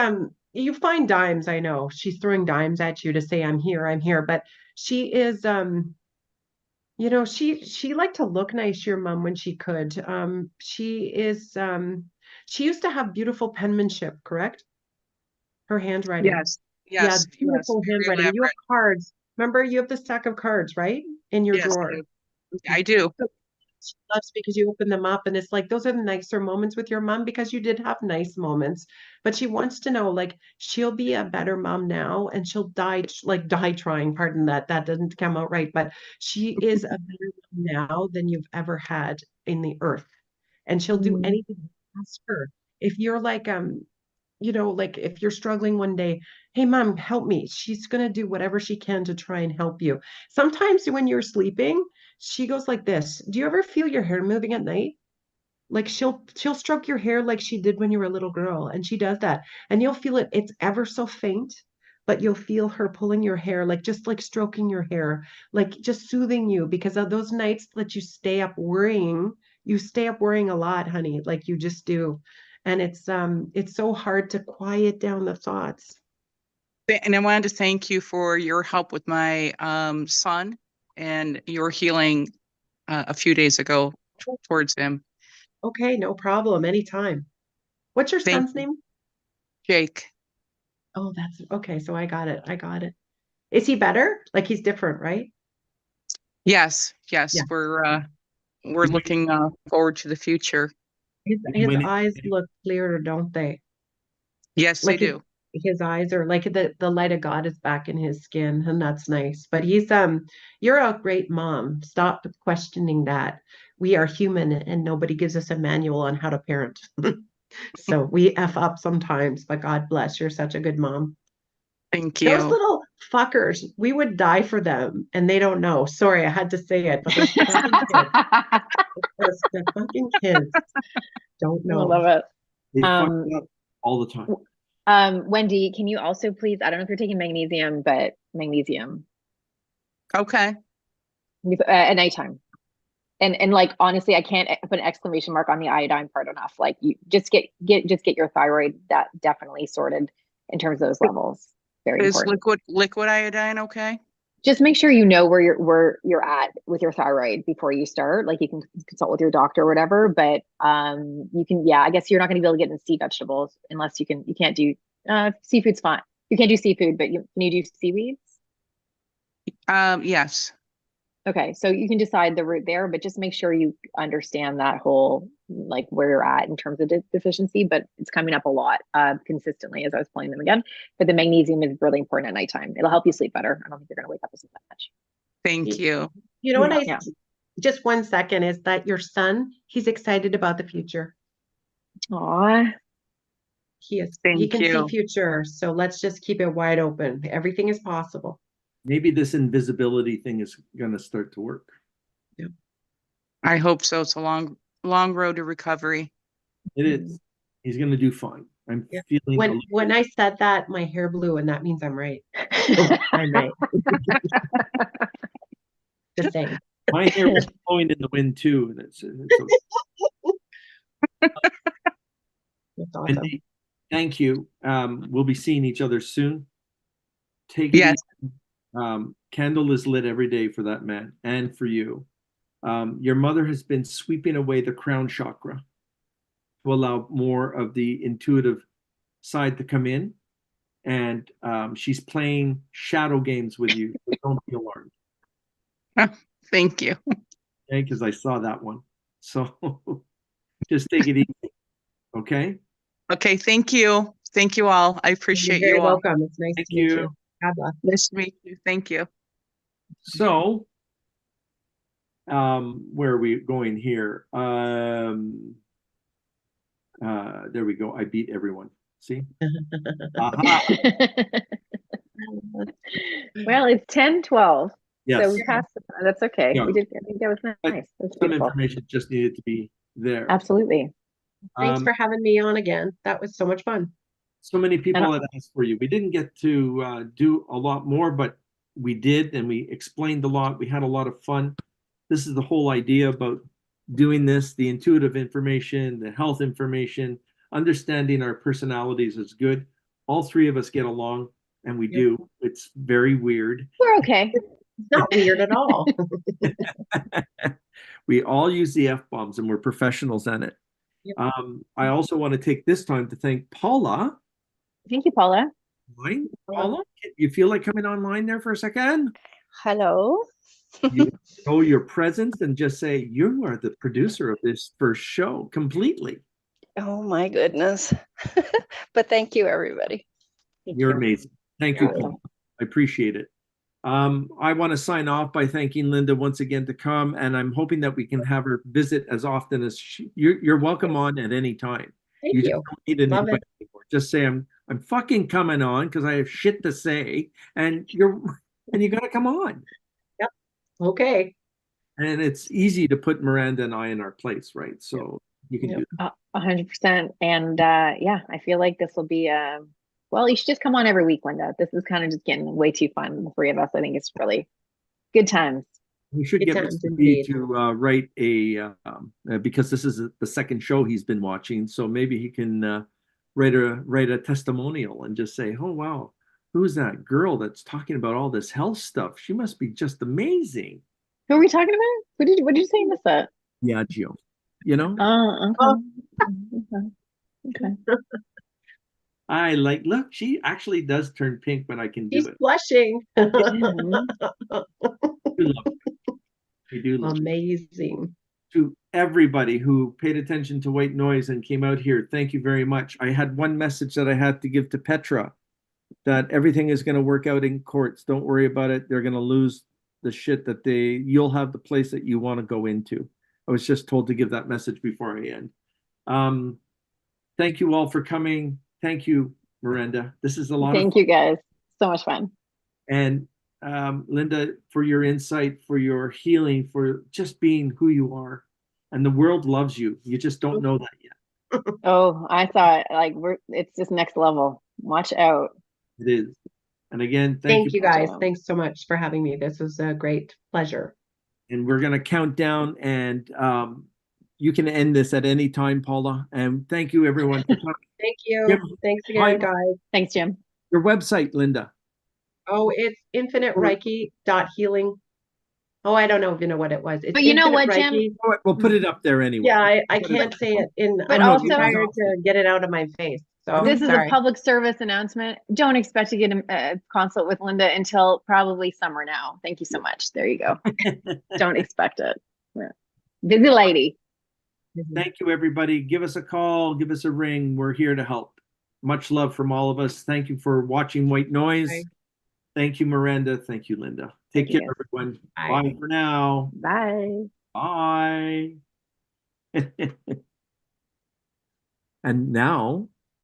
you find dimes, I know. She's throwing dimes at you to say, I'm here. But she is, she liked to look nice, your mom, when she could. She used to have beautiful penmanship, correct? Her handwriting. Yes. Yeah, Yes. beautiful Very handwriting. You have elaborate. cards. Remember, you have the stack of cards, right? In your Yes, drawer. I do. So she loves because you open them up and it's like those are the nicer moments with your mom because you did have nice moments. But she wants to know, like, she'll be a better mom now and she'll die trying. Pardon that doesn't come out right, but she is a better mom now than you've ever had in the earth. And she'll do anything you ask her. If you're like like if you're struggling one day, hey mom, help me. She's going to do whatever she can to try and help you. Sometimes when you're sleeping, she goes like this. Do you ever feel your hair moving at night? Like she'll stroke your hair like she did when you were a little girl, and she does that. And you'll feel it. It's ever so faint, but you'll feel her pulling your hair, like just like stroking your hair, like just soothing you because of those nights that you stay up worrying. You stay up worrying a lot, honey, like you just do. And it's so hard to quiet down the thoughts. And I wanted to thank you for your help with my son and your healing a few days ago towards him. Okay, no problem. Anytime. What's your son's name? Jake. Oh, that's okay. So I got it. Is he better? Like he's different, right? Yes. Yeah. We're looking forward to the future. His eyes look clearer, don't they? Yes, Like they do. His eyes are like the light of God is back in his skin, and that's nice. But you're a great mom. Stop questioning that. We are human and nobody gives us a manual on how to parent. So we F up sometimes, but God bless, you're such a good mom. Thank Those you. little fuckers, we would die for them, and they don't know. Sorry, I had to say it, but those fucking kids, the fucking kids don't I know. love it. They fuck up all the time. Wendy, can you also please, I don't know if you're taking magnesium, but magnesium Okay. at nighttime. And like, honestly, I can't put an exclamation mark on the iodine part enough. Like, you just get your thyroid that definitely sorted in terms of those levels. Very Is important. liquid iodine okay? Just make sure you know where you're at with your thyroid before you start. Like, you can consult with your doctor or whatever, but you can, yeah, I guess you're not going to be able to get in sea vegetables unless you can't do seafood's fine. You can't do seafood, but can you do seaweeds? Yes. Okay, so you can decide the route there, but just make sure you understand that whole, like, where you're at in terms of deficiency, but it's coming up a lot consistently as I was playing them again. But the magnesium is really important at nighttime. It'll help you sleep better. I don't think you're going to wake up as much. Thank you. You know what Yeah. just 1 second, is that your son, he's excited about the future. Aw. He is. He Thank can you. see future. So let's just keep it wide open. Everything is possible. Maybe this invisibility thing is going to start to work. I hope so. It's a long road to recovery. It is. He's going to do fine. I'm Yeah. feeling When I said that, my hair blew, and that means I'm right. I'm right. Just saying. my hair was blowing in the wind too, and it's okay. That's awesome. Wendy, thank you. We'll be seeing each other soon. Take it Yes. easy. Candle is lit every day for that man and for you. Your mother has been sweeping away the crown chakra to allow more of the intuitive side to come in. And she's playing shadow games with you. So don't be alarmed. Thank you. Okay, because I saw that one. So just take it easy. Okay? Okay, thank you. Thank you all. I appreciate You're very you all. welcome. It's nice Thank to meet you. you. God bless. Nice to meet you. Thank you. So, where are we going here? There we go. I beat everyone. See? Aha. Well, it's 10:12. Yes. So we passed. That's okay. Yeah. We did. I think that was nice. But That's some beautiful. information just needed to be there. Absolutely. Thanks for having me on again. That was so much fun. So many people had asked for you. We didn't get to do a lot more, but we did, and we explained a lot. We had a lot of fun. This is the whole idea about doing this, the intuitive information, the health information, understanding our personalities is good. All three of us get along, and we do. It's very weird. We're okay. It's not weird at all. We all use the F-bombs, and we're professionals in it. Yep. I also want to take this time to thank Paula. Thank you, Paula. Paula, you feel like coming online there for a second? Hello. You know your presence and just say you are the producer of this first show completely. Oh my goodness. But thank you, everybody. You're amazing. Thank you, Paula. I appreciate it. I want to sign off by thanking Lynda once again to come, and I'm hoping that we can have her visit as often as you're welcome on at any time. Thank You you. just don't need anybody anymore. Just say I'm fucking coming on because I have shit to say, and you gotta come on. Yep. Okay. And it's easy to put Miranda and I in our place, right? So you can do that. 100%. And yeah, I feel like this will be well, you should just come on every week, Lynda. This is kind of just getting way too fun, the three of us. I think it's really good times. We should get Mr. B to write because this is the second show he's been watching, so maybe he can write a testimonial and just say, "Oh wow, who's that girl that's talking about all this health stuff? She must be just amazing." Who are we talking about? What did you say in this? Yeah, Gio. You know? Okay. I look, she actually does turn pink when I can do it. She's blushing. We do love amazing. To everybody who paid attention to white noise and came out here, thank you very much. I had one message that I had to give to Petra, that everything is going to work out in courts. Don't worry about it. They're going to lose the shit that you'll have the place that you want to go into. I was just told to give that message before I end. Thank you all for coming. Thank you, Miranda. This is a lot of fun. Thank you guys So much fun. And Lynda, for your insight, for your healing, for just being who you are. And the world loves you. You just don't know that yet. Oh, I thought like it's just next level. Watch out. It is. And again, Thank you. you guys. Thanks so much for having me. This was a great pleasure. And we're going to count down, and you can end this at any time, Paula. And thank you, everyone, for coming. Thank you. Jim, thanks again, guys. Thanks, Jim. Your website, Lynda. Oh, it's infinitereiki.healing. Oh, I don't know if you know what it was. It's But you know what, Reiki. Jim? We'll put it up there anyway. Yeah, I can't say it But I'm also, too tired to get it out of my face. So this is sorry. a public service announcement. Don't expect to get a consult with Lynda until probably summer now. Thank you so much. There you go. Don't expect it. Yeah. Busy lady. Thank you, everybody. Give us a call. Give us a ring. We're here to help. Much love from all of us. Thank you for watching White Noise. Bye. Thank you, Miranda. Thank you, Lynda. Take care, everyone. Bye. Bye for now. Bye. Bye. And now